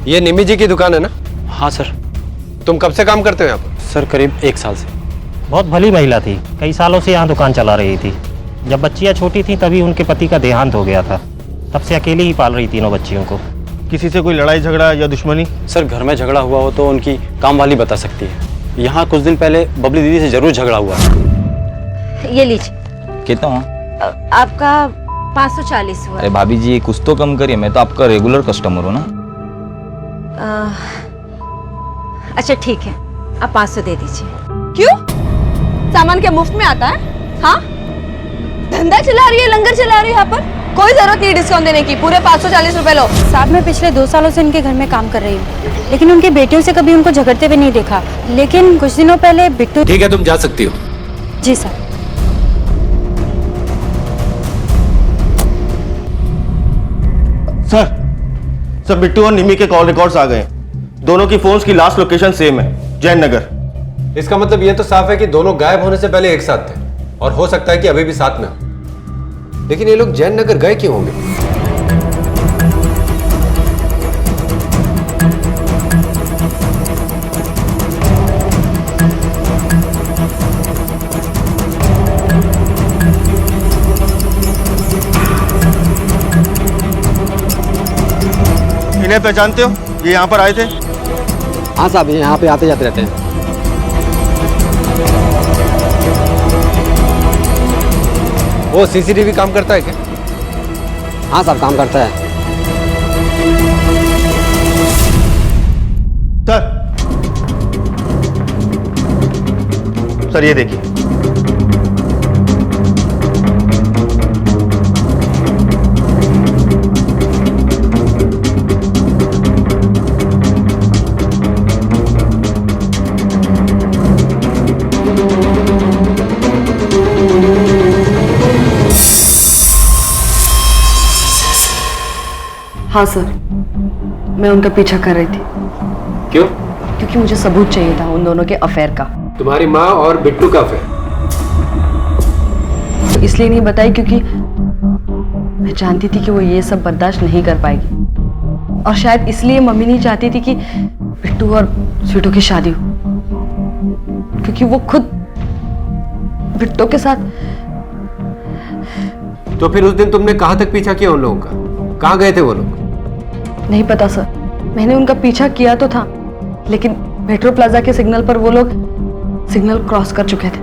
ये निम्मी जी की दुकान है ना? हाँ सर। तुम कब से काम करते हो यहाँ पर? सर करीब 1 साल से। बहुत भली महिला थी, कई सालों से यहाँ दुकान चला रही थी। जब बच्चियाँ छोटी थी तभी उनके पति का देहांत हो गया था, तब से अकेली ही पाल रही तीनों बच्चियों को। किसी से कोई लड़ाई झगड़ा या दुश्मनी? सर घर में झगड़ा हुआ हो तो उनकी काम वाली बता सकती है। यहाँ कुछ दिन पहले बबली दीदी से जरूर झगड़ा हुआ। ये लीजिए। कितना? आपका 540 हुआ। अरे भाभी जी कुछ तो कम करिए, मैं तो आपका रेगुलर कस्टमर हूँ ना। अच्छा ठीक है, आप 500 दे दीजिए। क्यों? सामान क्या मुफ्त में आता है? हाँ, धंधा चला रही है, लंगर चला रही है यहाँ पर, कोई जरूरत नहीं डिस्काउंट देने की। पूरे 540 रुपए लो। साहब मैं पिछले 2 सालों से इनके घर में काम कर रही हूँ, लेकिन उनकी बेटियों से कभी उनको झगड़ते हुए नहीं देखा। लेकिन कुछ दिनों पहले बिट्टू। ठीक है तुम जा सकती हो। जी सर। सर बिट्टू और निम्मी के कॉल रिकॉर्ड्स आ गए हैं। दोनों की फोन्स की लास्ट लोकेशन सेम है, जैन नगर। इसका मतलब ये तो साफ है कि दोनों गायब होने से पहले एक साथ थे और हो सकता है कि अभी भी साथ में हो। लेकिन ये लोग जैन नगर गए क्यों होंगे? इन्हें पहचानते हो? ये यहाँ पर आए थे? हाँ साहब, यहाँ पे आते जाते रहते हैं। वो सीसीटीवी काम करता है क्या? हाँ साहब काम करता है। सर ये देखिए। हाँ सर, मैं उनका पीछा कर रही थी। क्यों? क्योंकि मुझे सबूत चाहिए था उन दोनों के अफेयर का। तुम्हारी माँ और बिट्टू का अफेयर? इसलिए नहीं बताई क्योंकि मैं जानती थी कि वो ये सब बर्दाश्त नहीं कर पाएगी, और शायद इसलिए मम्मी नहीं चाहती थी कि बिट्टू और स्वीटू की शादी हो, क्योंकि वो खुद बिट्टू के साथ। तो फिर उस दिन तुमने कहां तक पीछा किया उन लोगों का? कहां गए थे वो लोग? नहीं पता सर, मैंने उनका पीछा किया तो था, लेकिन मेट्रो प्लाजा के सिग्नल पर वो लोग सिग्नल क्रॉस कर चुके थे।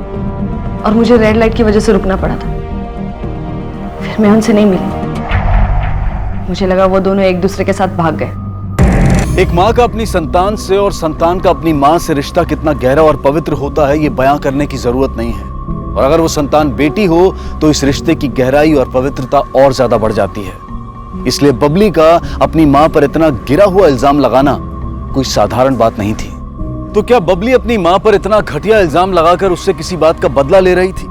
और मुझे रेड लाइट की वजह से रुकना पड़ा था। फिर मैं उनसे नहीं मिली। मुझे लगा वो दोनों एक दूसरे के साथ भाग गए। एक माँ का अपनी संतान से और संतान का अपनी माँ से रिश्ता कितना गहरा और पवित्र होता है ये बयां करने की जरूरत नहीं है। और अगर वो संतान बेटी हो तो इस रिश्ते की गहराई और पवित्रता और ज्यादा बढ़ जाती है। इसलिए बबली का अपनी माँ पर इतना गिरा हुआ इल्जाम लगाना कोई साधारण बात नहीं थी। तो क्या बबली अपनी माँ पर इतना घटिया इल्जाम लगाकर उससे किसी बात का बदला ले रही थी?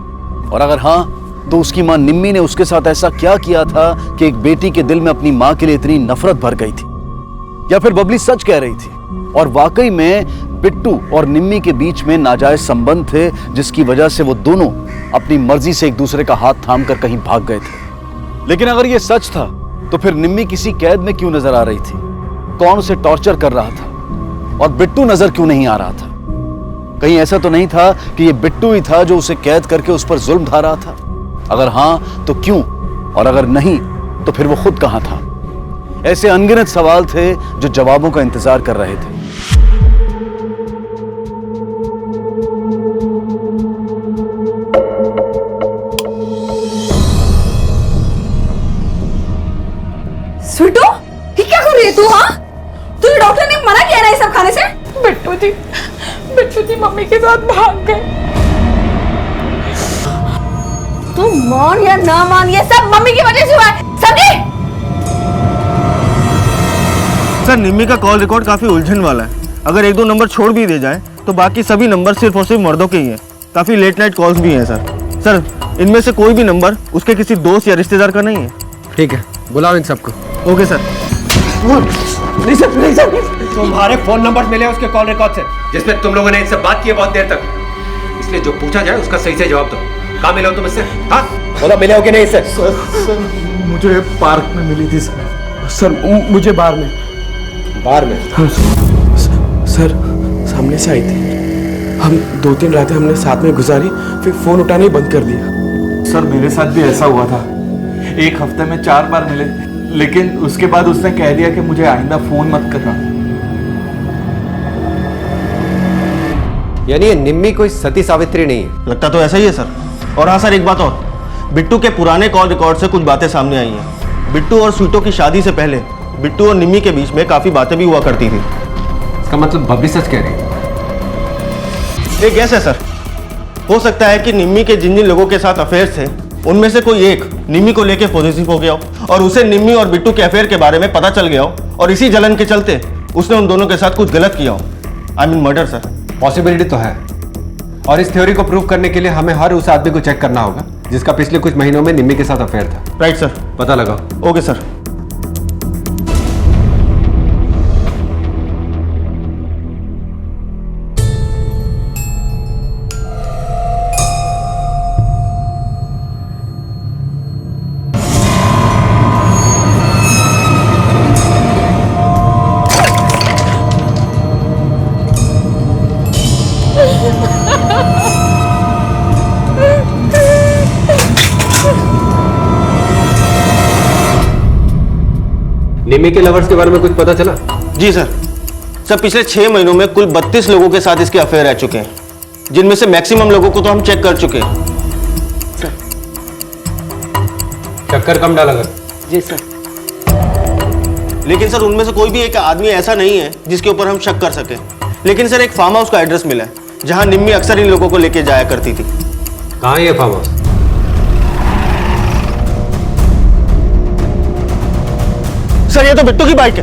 और अगर हाँ, तो उसकी माँ निम्मी ने उसके साथ ऐसा क्या किया था कि एक बेटी के दिल में अपनी माँ के लिए इतनी नफरत भर गई थी? या फिर बबली सच कह रही थी और वाकई में बिट्टू और निम्मी के बीच में नाजायज संबंध थे, जिसकी वजह से वो दोनों अपनी मर्जी से एक दूसरे का हाथ थामकर कहीं भाग गए थे? लेकिन अगर ये सच था तो फिर निम्मी किसी कैद में क्यों नजर आ रही थी? कौन उसे टॉर्चर कर रहा था और बिट्टू नजर क्यों नहीं आ रहा था? कहीं ऐसा तो नहीं था कि ये बिट्टू ही था जो उसे कैद करके उस पर जुल्म ढा रहा था? अगर हां तो क्यों, और अगर नहीं तो फिर वो खुद कहां था? ऐसे अनगिनत सवाल थे जो जवाबों का इंतजार कर रहे थे। स्वीटू, ये क्या कर रही है तू? हाँ, तुझे डॉक्टर ने मना किया ना ये सब खाने से? बिट्टू जी मम्मी के साथ भाग गए। तू मान या ना मान, ये सब मम्मी की वजह से हुआ है, समझी? सर, निम्मी का कॉल रिकॉर्ड काफी उलझन वाला है। अगर एक दो नंबर छोड़ भी दे जाए तो बाकी सभी नंबर सिर्फ और सिर्फ मर्दों के ही हैं। काफी लेट नाइट कॉल्स भी हैं सर। इनमें से कोई भी नंबर उसके किसी दोस्त या रिश्तेदार का नहीं है। ठीक है, बुलाओ इन सबको। Okay sir. नहीं सर, तुम्हारे फोन नंबर मिले उसके कॉल रिकॉर्ड से जिसमें तुम लोगों ने इनसे बात की है बहुत देर तक। इसलिए जो पूछा जाए उसका सही से जवाब दो। कहाँ मिले हो तुम इससे? हाँ, बोलो, मिले हो कि नहीं इससे? सर, मुझे पार्क में मिली थी सर। मुझे बार में। हाँ, सर, सामने से आई थी। हम 2-3 रातें हमने साथ में गुजारी, फिर फोन उठाना ही बंद कर दिया। सर, मेरे साथ भी ऐसा हुआ था। एक हफ्ते में 4 बार मिले, लेकिन उसके बाद उसने कह दिया कि मुझे आइंदा फोन मत करना। यानी ये निम्मी कोई सती सावित्री नहीं है? लगता तो ऐसा ही है सर। और हाँ सर, एक बात और, बिट्टू के पुराने कॉल रिकॉर्ड से कुछ बातें सामने आई हैं। बिट्टू और स्वीटो की शादी से पहले बिट्टू और निम्मी के बीच में काफी बातें भी हुआ करती थी। इसका मतलब बबली सच कह रही है? एक गैस है सर। हो सकता है कि निम्मी के जिन जिन लोगों के साथ अफेयर थे उनमें से कोई एक निम्मी को लेकर पॉजिटिव हो गया हो और उसे निम्मी और बिट्टू के अफेयर के बारे में पता चल गया हो और इसी जलन के चलते उसने उन दोनों के साथ कुछ गलत किया हो। I mean murder sir. Possibility तो है, और इस थ्योरी को प्रूव करने के लिए हमें हर उस आदमी को चेक करना होगा जिसका पिछले कुछ महीनों में निम्मी के साथ अफेयर था। Right sir. पता लगाओ। Okay sir. निम्मी के लवर्स के बारे में कुछ पता चला? जी सर। पिछले 6 महीनों में कुल 32 लोगों के साथ इसके अफेयर रह चुके हैं, जिनमें से मैक्सिमम लोगों को तो हम चेक कर चुके हैं। चक्कर कम डाला कर। जी सर। लेकिन सर, उनमें से कोई भी एक आदमी ऐसा नहीं है जिसके ऊपर हम शक कर सके। लेकिन सर, एक फार्म हाउस का एड्रेस मिला है जहां निम्मी अक्सर इन लोगों को लेके जाया करती थी। कहाँ है ये फार्म हाउस? सर, ये तो बिट्टू की बाइक है।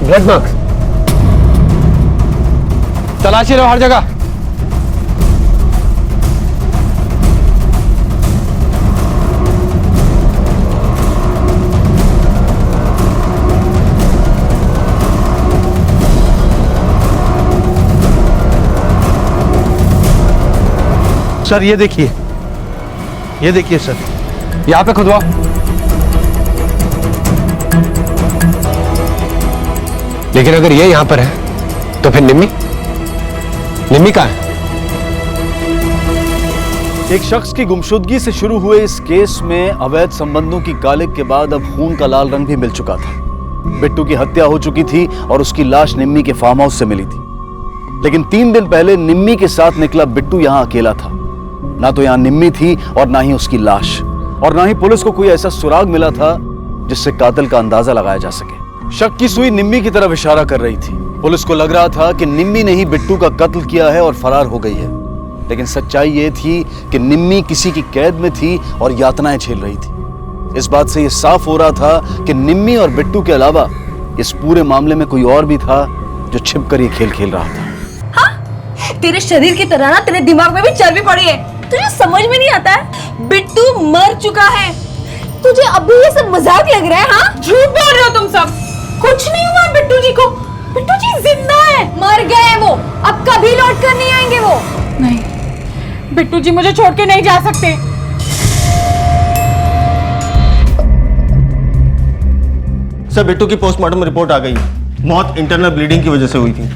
Blood marks. तलाशी लो हर जगह। सर, ये देखिए सर, यहां पे खुदवाओ। लेकिन अगर ये यहां पर है तो फिर निम्मी कहां है? एक शख्स की गुमशुदगी से शुरू हुए इस केस में अवैध संबंधों की गालिब के बाद अब खून का लाल रंग भी मिल चुका था। बिट्टू की हत्या हो चुकी थी और उसकी लाश निम्मी के फार्म हाउस से मिली थी। लेकिन 3 दिन पहले निम्मी के साथ निकला बिट्टू यहां अकेला था। ना तो यहां निम्मी थी और ना ही उसकी लाश, और ना ही पुलिस को कोई ऐसा सुराग मिला था जिससे कातिल का अंदाजा लगाया जा सके। शक की सुई निम्मी की तरफ इशारा कर रही थी। पुलिस को लग रहा था कि निम्मी ने ही बिट्टू का कत्ल किया है और फरार हो गई है, लेकिन सच्चाई यह थी कि निम्मी किसी की कैद में थी और यातनाएं झेल रही थी। इस बात से यह साफ हो रहा था कि निम्मी और बिट्टू के अलावा इस पूरे मामले में कोई और भी था जो छिपकर ये खेल खेल रहा था। हाँ? तेरे शरीर की तरह ना तेरे दिमाग में भी चर्बी पड़ी है। तुझे समझ में नहीं आता है, बिट्टू मर चुका है। तुझे अभी ये सब मजाक लग रहा है? हाँ, झूठ बोल रहे हो तुम सब। कुछ नहीं हुआ बिट्टू जी को। बिट्टू जी जिंदा है। मर गए हैं वो, अब कभी लौट कर नहीं आएंगे वो। नहीं, बिट्टू जी मुझे छोड़ के नहीं जा सकते। सर, बिट्टू की पोस्टमार्टम रिपोर्ट आ गई। मौत इंटरनल ब्लीडिंग की वजह से हुई थी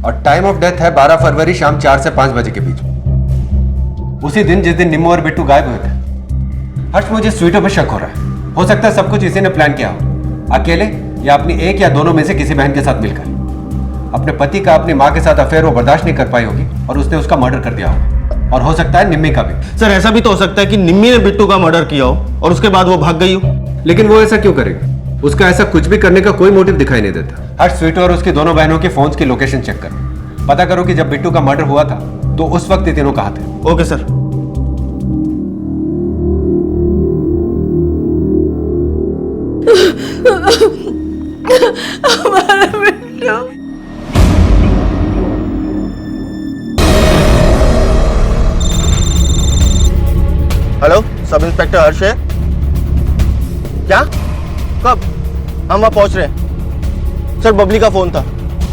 और टाइम ऑफ डेथ है 12 फरवरी शाम 4 से 5 बजे के बीच, उसी दिन जिस दिन निम्मो और बिट्टू गायब हुए थे। हर्ष, मुझे स्वीटो पर शक हो रहा है। हो सकता है सब कुछ इसी ने प्लान किया हो, अकेले या अपनी एक या दोनों में से किसी बहन के साथ मिलकर। अपने पति का अपनी माँ के साथ अफेयर वो बर्दाश्त नहीं कर पाई होगी और उसने उसका मर्डर कर दिया होगा, और हो सकता है निम्मी का भी। सर, ऐसा भी तो हो सकता है कि निम्मी ने बिट्टू का मर्डर किया हो और उसके बाद वो भाग गई हो। लेकिन वो ऐसा क्यों करेगी? उसका ऐसा कुछ भी करने का कोई मोटिव दिखाई नहीं देता। हर्ष, स्वीटो और उसकी दोनों बहनों के फोन्स की लोकेशन चेक करो। पता करो कि जब बिट्टू का मर्डर हुआ था तो उस वक्त ये तीनों कहाँ थे। Okay sir. हमारा बिट्टू। हेलो, सब इंस्पेक्टर हर्ष है क्या? कब? हम वहाँ पहुंच रहे हैं। सर, बबली का फोन था।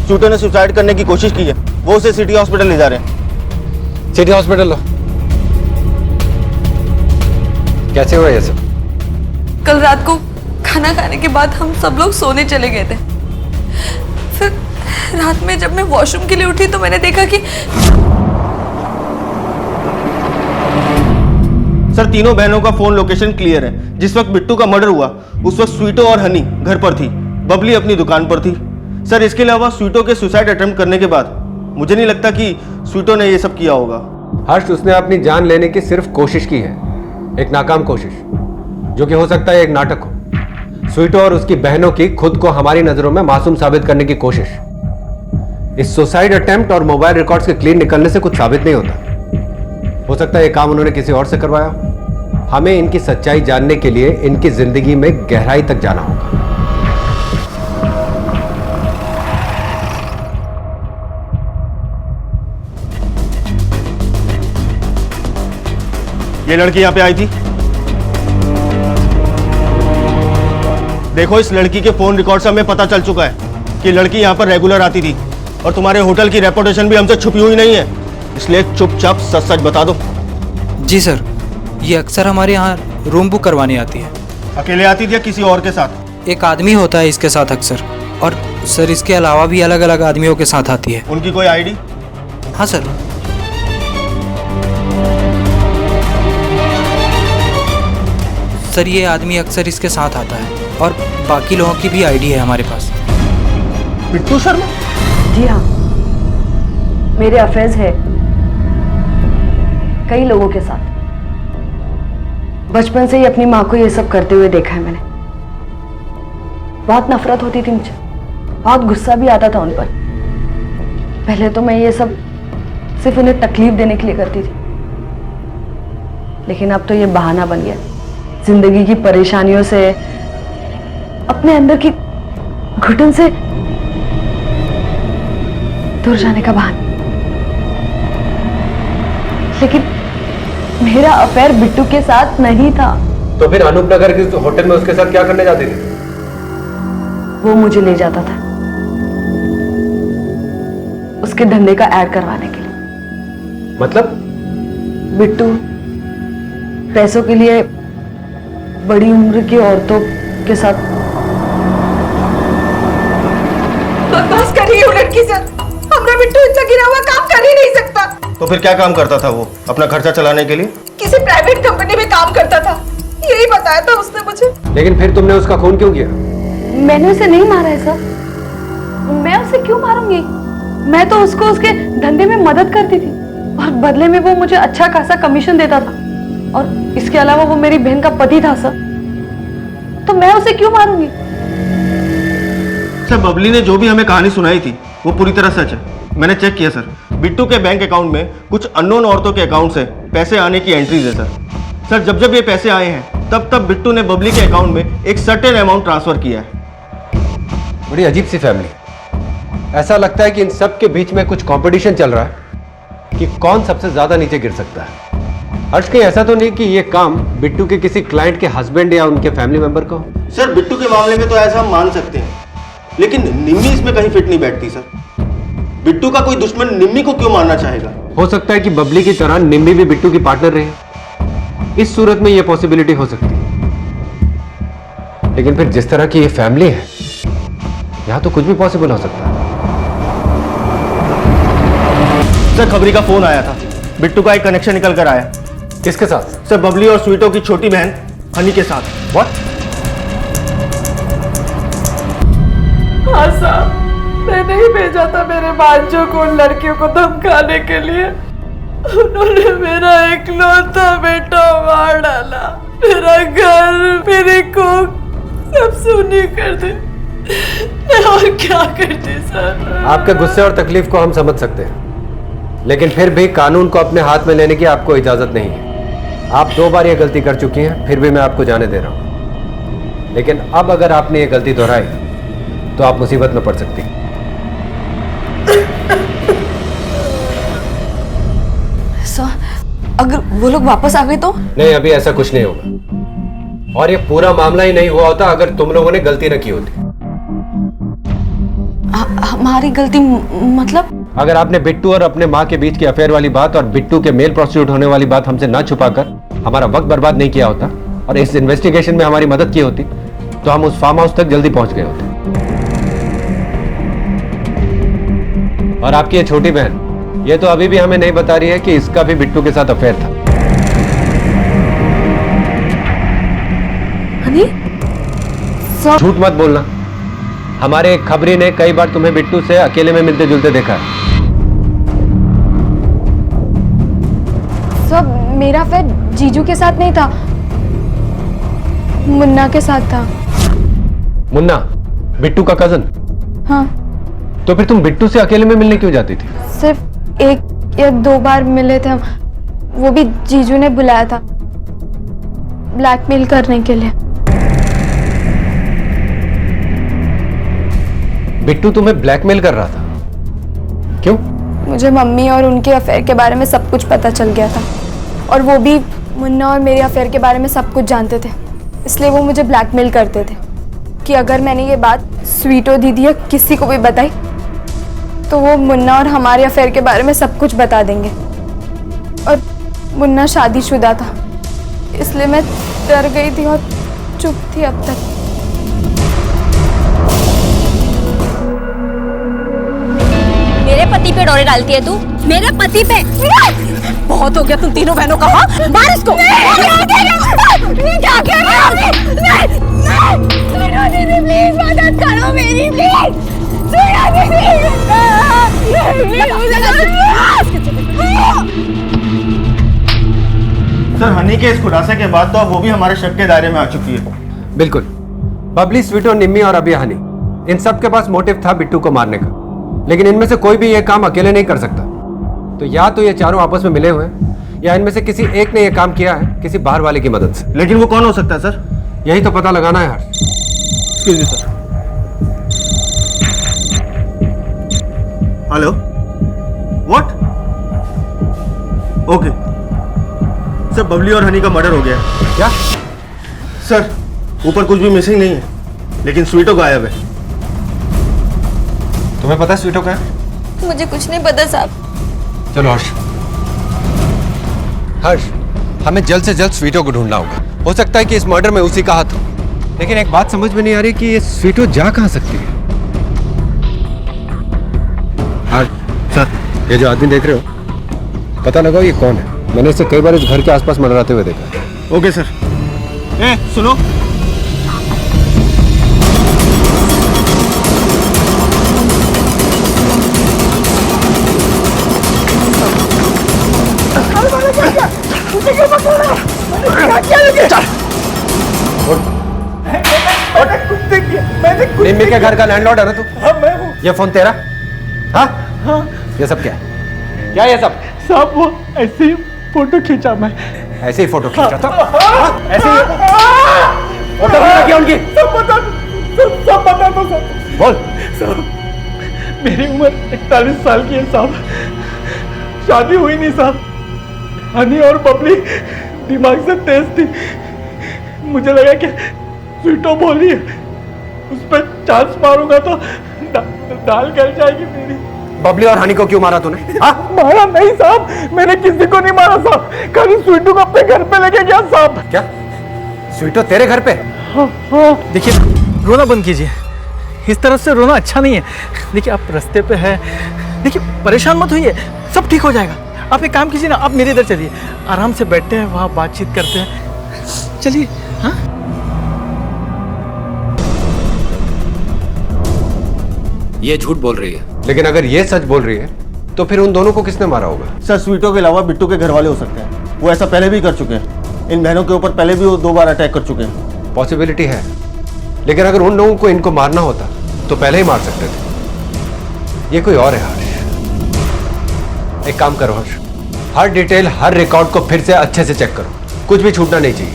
शूटर ने सुसाइड करने की कोशिश की है, वो उसे सिटी हॉस्पिटल ले जा रहे हैं। सिटी हॉस्पिटल लो। कैसे हुआ ये सब? कल रात को खाना खाने के बाद हम सब लोग सोने चले गए थे। फिर रात में जब मैं वॉशरूम के लिए उठी तो मैंने देखा कि सर, तीनों बहनों का फोन लोकेशन क्लियर है। जिस वक्त बिट्टू का मर्डर हुआ उस वक्त स्वीटो और हनी घर पर थी, बबली अपनी दुकान पर थी। सर, इसके अलावा स्वीटो के सुसाइड अटेम्प्ट करने के बाद मुझे नहीं लगता कि स्वीटो ने ये सब किया होगा। हर्ष, उसने अपनी जान लेने की सिर्फ कोशिश की है, एक नाकाम कोशिश, जो कि हो सकता है एक नाटक हो। स्वीटो और उसकी बहनों की खुद को हमारी नजरों में मासूम साबित करने की कोशिश। इस सुसाइड अटेम्प्ट और मोबाइल रिकॉर्ड्स के क्लीन निकलने से कुछ साबित नहीं होता। हो सकता है ये काम उन्होंने किसी और से करवाया। हमें इनकी सच्चाई जानने के लिए इनकी जिंदगी में गहराई तक जाना होगा। ये लड़की यहाँ पे आई थी। देखो, इस लड़की के फोन रिकॉर्ड से हमें पता चल चुका है कि लड़की यहाँ पर रेगुलर आती थी और तुम्हारे होटल की रेपुटेशन भी हमसे छुपी हुई नहीं है, इसलिए चुपचाप सच सच बता दो। जी सर, ये अक्सर हमारे यहाँ रूम बुक करवाने आती है। अकेले आती थी या किसी और के साथ? एक आदमी होता है इसके साथ अक्सर, और सर इसके अलावा भी अलग अलग आदमियों के साथ आती है। उनकी कोई आईडी? हाँ सर। सर, ये आदमी अक्सर इसके साथ आता है और बाकी लोगों की भी आईडी है हमारे पास। बिट्टू शर्मा? जी हाँ, मेरे अफेयर्स है कई लोगों के साथ। बचपन से ही अपनी माँ को ये सब करते हुए देखा है मैंने। बहुत नफरत होती थी मुझे, बहुत गुस्सा भी आता था उन पर। पहले तो मैं ये सब सिर्फ उन्हें तकलीफ देने के लिए करती थी, लेकिन अब तो ये बहाना बन गया जिंदगी की परेशानियों से, अपने अंदर की घुटन से दूर जाने का बहाना। लेकिन मेरा अफेयर बिट्टू के साथ नहीं था। तो फिर अनूप नगर के होटल में उसके साथ क्या करने जाती थी? वो मुझे ले जाता था उसके धंधे का ऐड करवाने के लिए। मतलब? बिट्टू पैसों के लिए बड़ी उम्र की औरतों के साथ बकवास कर रही है लड़की से। हमारा बिट्टू इतना गिरा हुआ काम कर ही नहीं सकता। तो फिर क्या काम करता था वो अपना खर्चा चलाने के लिए? किसी प्राइवेट कंपनी में काम करता था, यही बताया था उसने मुझे। लेकिन फिर तुमने उसका खून क्यों किया? मैंने उसे नहीं मारा है सर। मैं उसे क्यों मारूंगी? मैं तो उसको उसके धंधे में मदद करती थी और बदले में वो मुझे अच्छा खासा कमीशन देता था, और इसके अलावा वो मेरी बहन का पति था सर, तो मैं उसे क्यों मारूंगी? सर बबली ने जो भी हमें कहानी सुनाई थी वो पूरी तरह सच है। मैंने चेक किया सर, बिट्टू के बैंक अकाउंट में कुछ अननोन औरतों के अकाउंट से पैसे आने की एंट्रीज है सर। जब जब ये पैसे आए हैं तब बिट्टू ने बबली के अकाउंट में एक सर्टेन अमाउंट ट्रांसफर किया है। बड़ी अजीब सी फैमिली। ऐसा लगता है कि इन सब के बीच में कुछ कंपटीशन चल रहा है कि कौन सबसे ज्यादा नीचे गिर सकता है। हर्ष कहीं ऐसा तो नहीं कि ये काम बिट्टू के किसी क्लाइंट के हस्बैंड या उनके फैमिली मेंबर को? सर बिट्टू के मामले में तो ऐसा हम मान सकते हैं, लेकिन निम्मी इसमें कहीं फिट नहीं बैठती सर। बिट्टू का कोई दुश्मन निम्मी को क्यों मारना चाहेगा? हो सकता है कि बबली की तरह निम्मी भी बिट्टू की पार्टनर रहे। इस सूरत में यह पॉसिबिलिटी हो सकती है, लेकिन फिर जिस तरह की ये फैमिली है, यहां तो कुछ भी पॉसिबल हो सकता है। सर खबरी का फोन आया था, बिट्टू का एक कनेक्शन निकल कर आया। किसके साथ? सर बबली और स्वीटो की छोटी बहन हनी के साथ। व्हाट? हाँ साहब, मैंने ही भेजा था मेरे भांजों को उन लड़कियों को धमकाने के लिए। उन्होंने मेरा इकलौता बेटा मार डाला, मेरा घर, मेरी कोख सब सुनी कर दी। मैं और क्या करती सर? आपके गुस्से और तकलीफ को हम समझ सकते हैं, लेकिन फिर भी कानून को अपने हाथ में लेने की आपको इजाजत नहीं है। आप 2 बार ये गलती कर चुकी हैं, फिर भी मैं आपको जाने दे रहा हूं। लेकिन अब अगर आपने ये गलती दोहराई तो आप मुसीबत में पड़ सकती हैं। अगर वो लोग वापस आ गए तो? नहीं, अभी ऐसा कुछ नहीं होगा, और ये पूरा मामला ही नहीं हुआ होता अगर तुम लोगों ने गलती न की होती। हमारी गलती मतलब? अगर आपने बिट्टू और अपने माँ के बीच की अफेयर वाली बात और बिट्टू के मेल प्रोस्टिट्यूट होने वाली बात हमसे ना छुपाकर हमारा वक्त बर्बाद नहीं किया होता और इस इन्वेस्टिगेशन में हमारी मदद की होती, तो हम उस फार्म हाउस तक जल्दी पहुंच गए होते। और आपकी ये छोटी बहन, ये तो अभी भी हमें नहीं बता रही है कि इसका भी बिट्टू के साथ अफेयर था। हनी? झूठ मत बोलना। हमारे एक खबरी ने कई बार तुम्हें बिट्टू से अकेले में मिलते जुलते देखा है। सब मेरा अफेयर जीजू के साथ नहीं था, मुन्ना के साथ था। मुन्ना बिट्टू का कजन? हाँ। तो फिर तुम बिट्टू से अकेले में मिलने क्यों जाती थी? सिर्फ 1 या 2 बार मिले थे हम, वो भी जीजू ने बुलाया था ब्लैकमेल करने के लिए। बिट्टू तुम्हें ब्लैकमेल कर रहा था? क्यों? मुझे मम्मी और उनके अफेयर के बारे में सब कुछ पता चल गया था, और वो भी मुन्ना और मेरे अफेयर के बारे में सब कुछ जानते थे, इसलिए वो मुझे ब्लैकमेल करते थे कि अगर मैंने ये बात स्वीटो दीदी या किसी को भी बताई तो वो मुन्ना और हमारे अफेयर के बारे में सब कुछ बता देंगे। और मुन्ना शादीशुदा था, इसलिए मैं डर गई थी और चुप थी अब तक। मेरे पति पे डोरे डालती है तू? मेरे पति पे? बहुत हो गया तुम तीनों बहनों का। हाँ, मार इसको। क्या कर रहे हो? नहीं, प्लीज मदद करो मेरी, प्लीज। सर हनी के इस खुलासे के बाद तो अब वो भी हमारे शक के दायरे में आ चुकी है। बिल्कुल। बबली, स्वीटो, निम्मी और अभी हनी, इन सब के पास मोटिव था बिट्टू को मारने का, लेकिन इनमें से कोई भी ये काम अकेले नहीं कर सकता। तो या तो ये चारों आपस में मिले हुए हैं, या इनमें से किसी एक ने ये काम किया है किसी बाहर वाले की मदद से। लेकिन वो कौन हो सकता है सर? यही तो पता लगाना है Harsh. Excuse me sir. Hello, what? Okay sir, Babli और हनी का मर्डर हो गया है। क्या? सर ऊपर कुछ भी मिसिंग नहीं है, लेकिन स्वीटो गायब है। तुम्हें पता है स्वीटो का है? मुझे कुछ नहीं पता साहब। चलो हर्ष। हर्ष, हमें जल्द से जल्द स्वीटो को ढूंढना होगा। हो सकता है कि इस मर्डर में उसी का हाथ हो, लेकिन एक बात समझ में नहीं आ रही कि ये स्वीटो जा कहां सकती है। हर्ष सर, ये जो आदमी देख रहे हो, पता लगाओ ये कौन है। मैंने इसे कई बार इस घर के आसपास मंडराते हुए देखा है। Okay sir. सुनो, निम्मी के घर का लैंडलॉर्ड है ना तू? हाँ मैं हूँ। ये फोन तेरा? हाँ? हाँ। ये सब क्या है? क्या ये सब? साहब वो ऐसे ही फोटो खींचा मैं। ऐसे ही फोटो खींचा था? ऐसे ही फोटो खींचा क्या उनकी? सब बता दो साहब। बोल। साहब मेरी उम्र 41 साल की है साहब, शादी हुई नहीं साहब। हनी और बबली दिमाग से तेज थी, मुझे लगा कि स्वीटो बोली है, उस पर चांस मारूंगा तो दाल गल जाएगी मेरी। बबली और हनी को क्यों मारा तूने? हाँ? मारा नहीं साहब, मैंने किसी को नहीं मारा साहब, खाली स्वीटू को अपने घर पे लेके गया साहब। क्या स्वीटो तेरे घर पे? हाँ हाँ। देखिए रोना बंद कीजिए, इस तरह से रोना अच्छा नहीं है। देखिए आप रास्ते पे हैं, देखिए परेशान मत होइए, सब ठीक हो जाएगा। आप एक काम कीजिए ना, आप मेरे इधर चलिए, आराम से बैठते हैं, वहाँ बातचीत करते हैं, चलिए। हाँ ये झूठ बोल रही है, लेकिन अगर ये सच बोल रही है तो फिर उन दोनों को किसने मारा होगा? सर स्वीटो के अलावा बिट्टू के घर वाले हो सकते हैं, वो ऐसा पहले भी कर चुके हैं। इन बहनों के ऊपर पहले भी वो 2 बार अटैक कर चुके हैं। पॉसिबिलिटी है, लेकिन अगर उन लोगों को इनको मारना होता तो पहले ही मार सकते थे। ये कोई और है हर्ष। एक काम करो हर्ष, हर डिटेल हर रिकॉर्ड को फिर से अच्छे से चेक करो, कुछ भी छूटना नहीं चाहिए।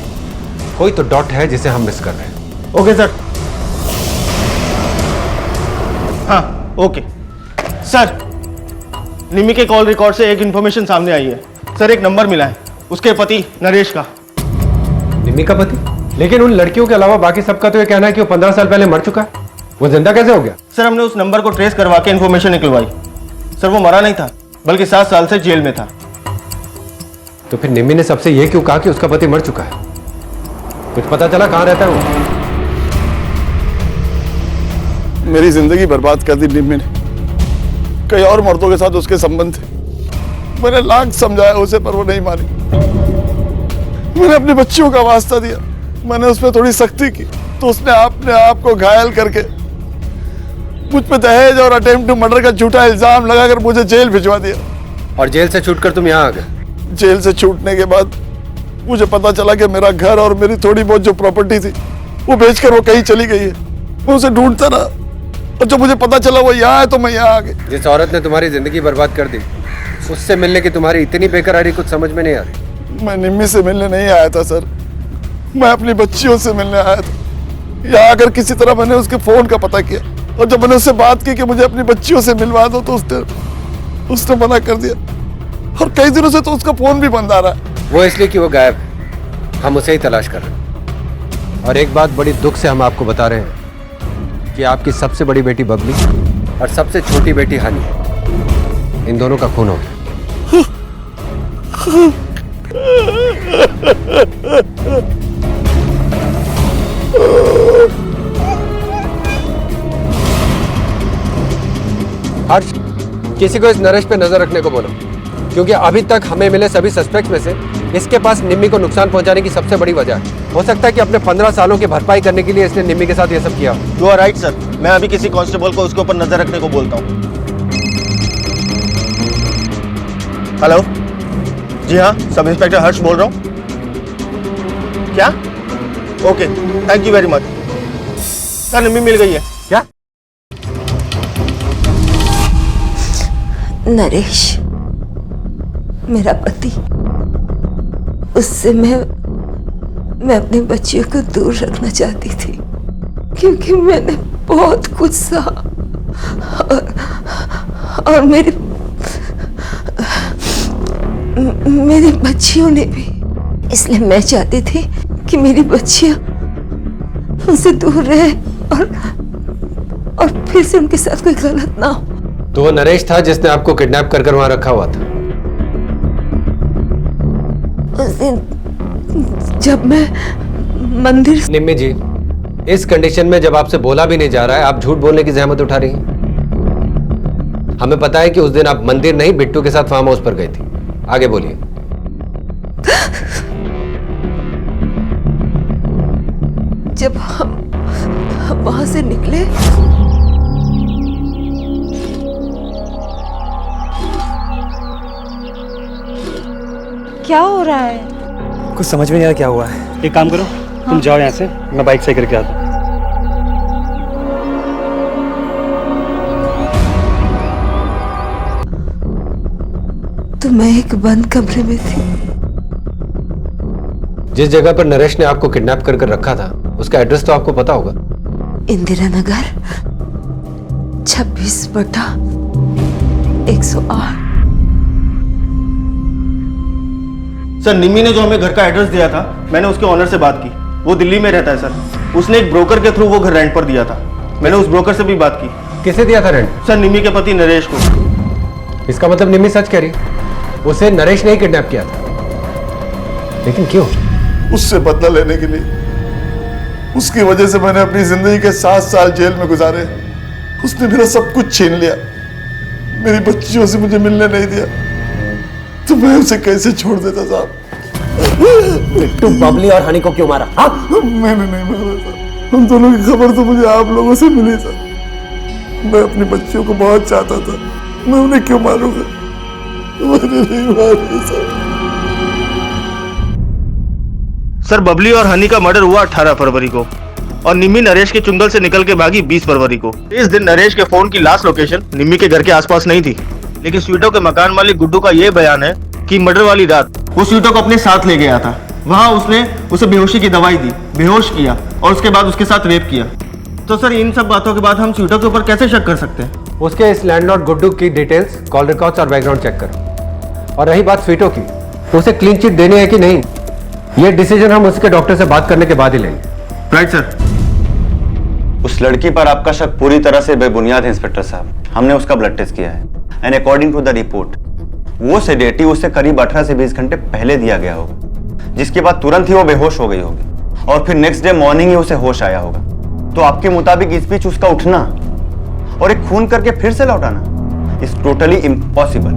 कोई तो डॉट है जिसे हम मिस कर रहे हैं। Okay sir. हाँ ओके सर, निमी के कॉल रिकॉर्ड से एक इंफॉर्मेशन सामने आई है सर। एक नंबर मिला है उसके पति नरेश का। निमी का पति? लेकिन उन लड़कियों के अलावा बाकी सबका तो ये कहना है कि वो 15 साल पहले मर चुका है। वो जिंदा कैसे हो गया? सर हमने उस नंबर को ट्रेस करवा के इंफॉर्मेशन निकलवाई। सर वो मरा नहीं था, बल्कि 7 साल से जेल में था। तो फिर निमी ने सबसे ये क्यों कहा कि उसका पति मर चुका है? कुछ पता चला कहां रहता है वो? मेरी जिंदगी बर्बाद कर दी निम्मी ने। कई और मर्दों के साथ उसके संबंध थे, मैंने लाख समझाया उसे पर वो नहीं मानी। मैंने अपनी बच्चियों का वास्ता दिया, मैंने उस पर थोड़ी सख्ती की तो उसने अपने आप को घायल करके मुझ पे दहेज और अटेम्प्ट टू मर्डर का झूठा इल्जाम लगाकर मुझे जेल भिजवा दिया। और जेल से छूटकर तुम यहाँ आ गए? जेल से छूटने के बाद मुझे पता चला कि मेरा घर और मेरी थोड़ी बहुत जो प्रॉपर्टी थी वो बेचकर वो कहीं चली गई है। मैं उसे ढूंढता रहा और जब मुझे पता चला वो यहाँ है तो मैं यहाँ आ गई। जिस औरत ने तुम्हारी जिंदगी बर्बाद कर दी, उससे मिलने की तुम्हारी इतनी बेकरारी कुछ समझ में नहीं आ रही। मैं निम्मी से मिलने नहीं आया था सर, मैं अपनी बच्चियों से मिलने आया था। यहाँ आकर किसी तरह मैंने उसके फोन का पता किया और जब मैंने उससे बात की कि मुझे अपनी बच्चियों से मिलवा दो तो उसने मना कर दिया और कई दिनों से तो उसका फोन भी बंद आ रहा है। वो इसलिए कि वो गायब है, हम उसे ही तलाश कर रहे हैं। और एक बात बड़ी दुख से हम आपको बता रहे हैं कि आपकी सबसे बड़ी बेटी बबली और सबसे छोटी बेटी हनी, इन दोनों का खून हो गया। हर्ष, किसी को इस नरेश पे नजर रखने को बोलो, क्योंकि अभी तक हमें मिले सभी सस्पेक्ट्स में से इसके पास निम्मी को नुकसान पहुंचाने की सबसे बड़ी वजह है। हो सकता है कि अपने 15 सालों की भरपाई करने के लिए इसने निम्मी के साथ ये सब किया। यू आर राइट सर, मैं अभी किसी कांस्टेबल को उसके ऊपर नजर रखने को बोलता हूँ। हेलो, जी हाँ, सब इंस्पेक्टर हर्ष बोल रहा हूँ। क्या? Okay, thank you very much sir. Nimmi मिल गई है क्या? नरेश मेरा पति, उससे मैं अपनी बच्चियों को दूर रखना चाहती थी क्योंकि मैंने बहुत कुछ सहा और मेरी बच्चियों ने भी। इसलिए मैं चाहती थी कि मेरी बच्चियां उनसे दूर रहे और फिर से उनके साथ कोई गलत ना हो। तो वो नरेश था जिसने आपको किडनैप कर वहां रखा हुआ था? उस दिन जब मैं मंदिर। निम्मी जी, इस कंडीशन में जब आपसे बोला भी नहीं जा रहा है, आप झूठ बोलने की जहमत उठा रही हैं। हमें पता है कि उस दिन आप मंदिर नहीं बिट्टू के साथ फार्म हाउस पर गई थी। आगे बोलिए। जब हम वहां से निकले क्या हो रहा है? कुछ समझ में नहीं आ रहा क्या हुआ है। एक काम करो, तुम जाओ यहाँ से, मैं बाइक से करके आता हूँ। तो मैं एक बंद कमरे में थी। जिस जगह पर नरेश ने आपको किडनैप कर रखा था उसका एड्रेस तो आपको पता होगा। इंदिरा नगर 26/108। सर निम्मी ने जो हमें घर का एड्रेस दिया था, मैंने उसके ऑनर से बात की। वो दिल्ली में रहता है सर। उसने एक ब्रोकर के थ्रू वो घर रेंट पर दिया था। मैंने उस ब्रोकर से भी बात की। किसे दिया था रेंट? सर निम्मी के पति नरेश को। इसका मतलब निम्मी सच कह रही, उसे नरेश ने ही किडनैप किया था। लेकिन क्यों? उससे बदला लेने के लिए। उसकी वजह से मैंने अपनी जिंदगी के 7 साल जेल में गुजारे। उसने मेरा सब कुछ छीन लिया, मेरी बच्चियों से मुझे मिलने नहीं दिया, तो मैं उसे कैसे छोड़ देता साहब? बिट्टू बबली और हनी को क्यों मारा? मैंने नहीं मारा सर। उन दोनों की खबर तो मुझे आप लोगों से मिली सर। मैं अपनी बच्चियों को बहुत चाहता था, मैं उन्हें क्यों मारूंगा? मैंने नहीं मारा सर। सर बबली और हनी का मर्डर हुआ 18 फरवरी को और निम्मी नरेश के चुंगल से निकल के भागी 20 फरवरी को। इस दिन नरेश के फोन की लास्ट लोकेशन निम्मी के घर के आसपास नहीं थी, लेकिन स्वीटो के मकान मालिक गुड्डू का यह बयान है कि मर्डर वाली रात वो स्वीटो को अपने साथ ले गया था। वहां उसने उसे बेहोशी की दवाई दी, बेहोश किया और उसके बाद उसके साथ रेप किया। तो सर इन सब बातों के बाद हम स्वीटो के ऊपर कैसे शक कर सकते हैं? उसके इस लैंडलॉर्ड गुड्डू की डिटेल्स, कॉल रिकॉर्ड्स और बैकग्राउंड चेक करो। और रही बात स्वीटो की, तो उसे क्लीन चिट देनी है कि नहीं, ये डिसीजन हम उसके डॉक्टर से बात करने के बाद ही लेंगे। Right sir. उस लड़की पर आपका शक पूरी तरह से बेबुनियाद है इंस्पेक्टर साहब। हमने उसका ब्लड टेस्ट किया है and according to the report वो सेडेटिव उसे करीब 18 से 20 घंटे पहले दिया गया होगा, जिसके बाद तुरंत ही वो बेहोश हो गई होगी और फिर नेक्स्ट डे मॉर्निंग ही उसे होश आया होगा। तो आपके मुताबिक इस बीच उसका उठना और एक खून करके फिर से लौटाना इज टोटली इम्पॉसिबल।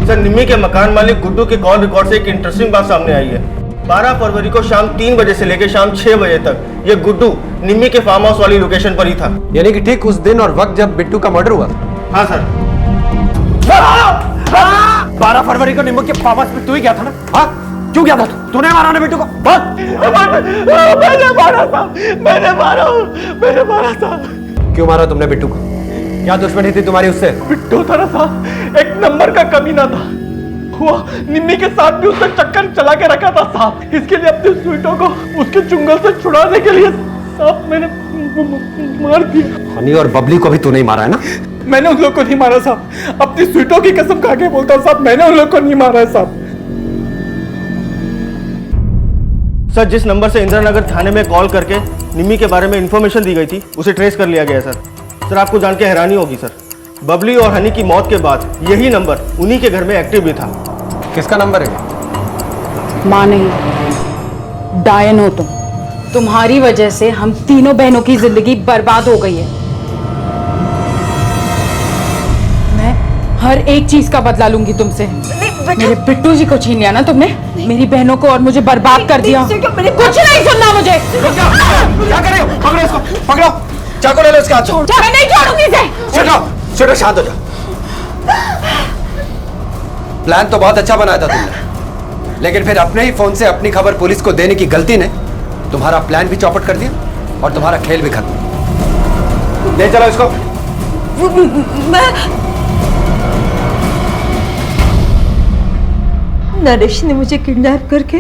सर निम्मी के मकान मालिक गुड्डू के कॉल रिकॉर्ड से एक इंटरेस्टिंग बात सामने आई है। 12 फरवरी को शाम 3 बजे से लेकर शाम 6 बजे तक ये गुड्डू निम्मी के फार्म हाउस वाली लोकेशन पर ही था। यानी कि ठीक उस दिन और वक्त जब बिट्टू का मर्डर हुआ था। हाँ सर। 12 फरवरी को निम्बू के फार्म हाउस में तू ही गया था ना? हाँ क्यों गया था? तूने मारा ना बिट्टू को? मैंने मारा था। क्यों मारा तुमने बिट्टू को? क्या दुश्मनी थी तुम्हारी उससे? बिट्टू था ना साहब, एक नंबर का कमीना था। वो निम्मी के साथ भी उसने चक्कर चला के रखा था साहब। इसके लिए अपने स्वीटों को उसके चुंगल से छुड़ाने के लिए साहब मैंने मार दिया। हनी और बबली को भी तूने ही मारा है ना? मैंने उन लोग को नहीं मारा साहब, अपनी स्वीटों की कसम खा के बोलता हूँ साहब, मैंने उन लोग को नहीं मारा है साहब। सर जिस नंबर से इंदिरा नगर थाने में कॉल करके निम्मी के बारे में इंफॉर्मेशन दी गई थी उसे ट्रेस कर लिया गया सर। सर आपको जान के हैरानी होगी सर, बबली और हनी की मौत के बाद यही नंबर उन्हीं के घर में एक्टिव भी था। किसका नंबर है? मां नहीं, डायन हो तुम। तुम्हारी वजह से हम तीनों बहनों की जिंदगी बर्बाद हो गई है। मैं हर एक चीज का बदला लूंगी तुमसे। मेरे बिट्टू जी को छीन लिया ना तुमने, मेरी बहनों को और मुझे बर्बाद कर दिया। कुछ नहीं सुनना मुझे। क्या कर रहे हो? पकड़ो इसको, पकड़ो, चाकू ले लो इसके हाथ से। मैं नहीं छोड़ूंगी इसे। छोड़ो, शांत हो जाओ। प्लान तो बहुत अच्छा बनाया था तुमने, लेकिन फिर अपने ही फोन से अपनी खबर पुलिस को देने की गलती ने तुम्हारा प्लान भी चौपट कर दिया और तुम्हारा खेल भी खत्म। ले चलो इसको। नरेश ने मुझे किडनैप करके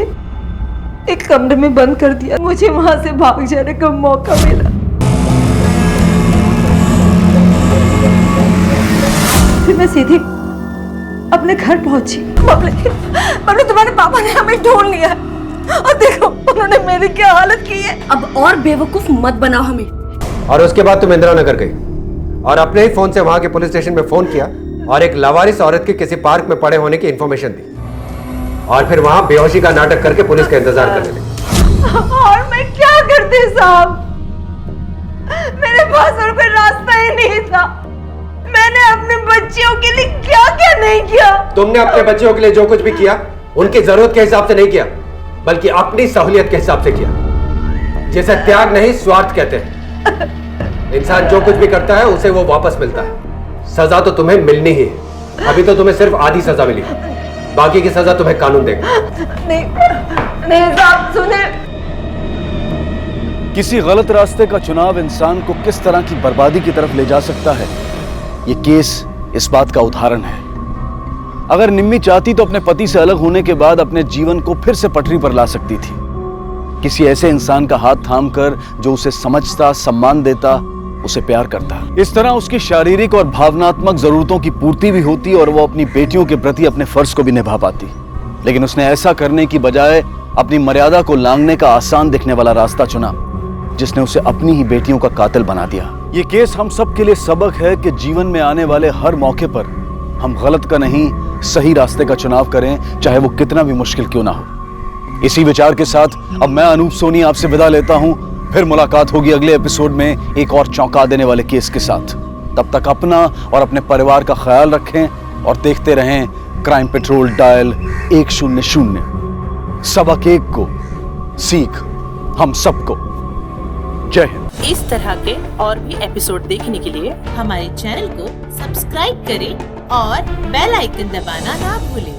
एक कमरे में बंद कर दिया। मुझे वहां से भाग जाने का मौका मिला। फिर मैं सीधी अपने घर पहुंची। मम्मी तुम्हारे पापा ने हमें ढूंढ लिया और देखो उन्होंने मेरी क्या हालत की है। अब और बेवकूफ मत बनाओ हमें। और उसके बाद तुम इंदिरा नगर गई और अपने ही फोन से वहां के पुलिस स्टेशन में फोन किया और एक लावारिस औरत के किसी पार्क में पड़े होने की इंफॉर्मेशन दी और फिर वहां बेहोशी का नाटक करके पुलिस का इंतजार करने लगी। और मैं क्या करती साहब, मेरे पास और कोई रास्ता ही नहीं था। मैंने अपने बच्चियों के लिए क्या क्या नहीं किया। तुमने अपने बच्चियों के लिए जो कुछ भी किया उनकी जरूरत के हिसाब से नहीं किया, बल्कि अपनी सहूलियत के हिसाब से किया, जिसे त्याग नहीं स्वार्थ कहते हैं। इंसान जो कुछ भी करता है उसे वो वापस मिलता है। सजा तो तुम्हें मिलनी ही है। अभी तो तुम्हें सिर्फ आधी सजा मिली, बाकी की सजा तुम्हें कानून देगा। नहीं साहब सुने। किसी गलत रास्ते का चुनाव इंसान को किस तरह की बर्बादी की तरफ ले जा सकता है, ये केस इस बात का उदाहरण है। अगर निम्मी चाहती तो अपने पति से अलग होने के बाद अपने जीवन को फिर से पटरी पर ला सकती थी, किसी ऐसे इंसान का हाथ थामकर जो उसे समझता, सम्मान देता, उसे प्यार करता। इस तरह उसकी शारीरिक और भावनात्मक जरूरतों की पूर्ति भी होती और वो अपनी बेटियों के प्रति अपने फर्ज को भी निभा पाती। लेकिन उसने ऐसा करने की बजाय अपनी मर्यादा को लांघने का आसान दिखने वाला रास्ता चुना, जिसने उसे अपनी ही बेटियों का कातिल बना दिया। ये केस हम सब के लिए सबक है कि जीवन में आने वाले हर मौके पर हम गलत का नहीं, सही रास्ते का चुनाव करें, चाहे वो कितना भी मुश्किल क्यों ना हो। इसी विचार के साथ अब मैं अनूप सोनी आपसे विदा लेता हूं। फिर मुलाकात होगी अगले एपिसोड में एक और चौंका देने वाले केस के साथ। तब तक अपना और अपने परिवार का ख्याल रखें और देखते रहें क्राइम पेट्रोल डायल 100। सबक एक को, सीख हम सबको। जय हिंद। इस तरह के और भी एपिसोड देखने के लिए हमारे चैनल को सब्सक्राइब करें और बेल आइकन दबाना ना भूलें।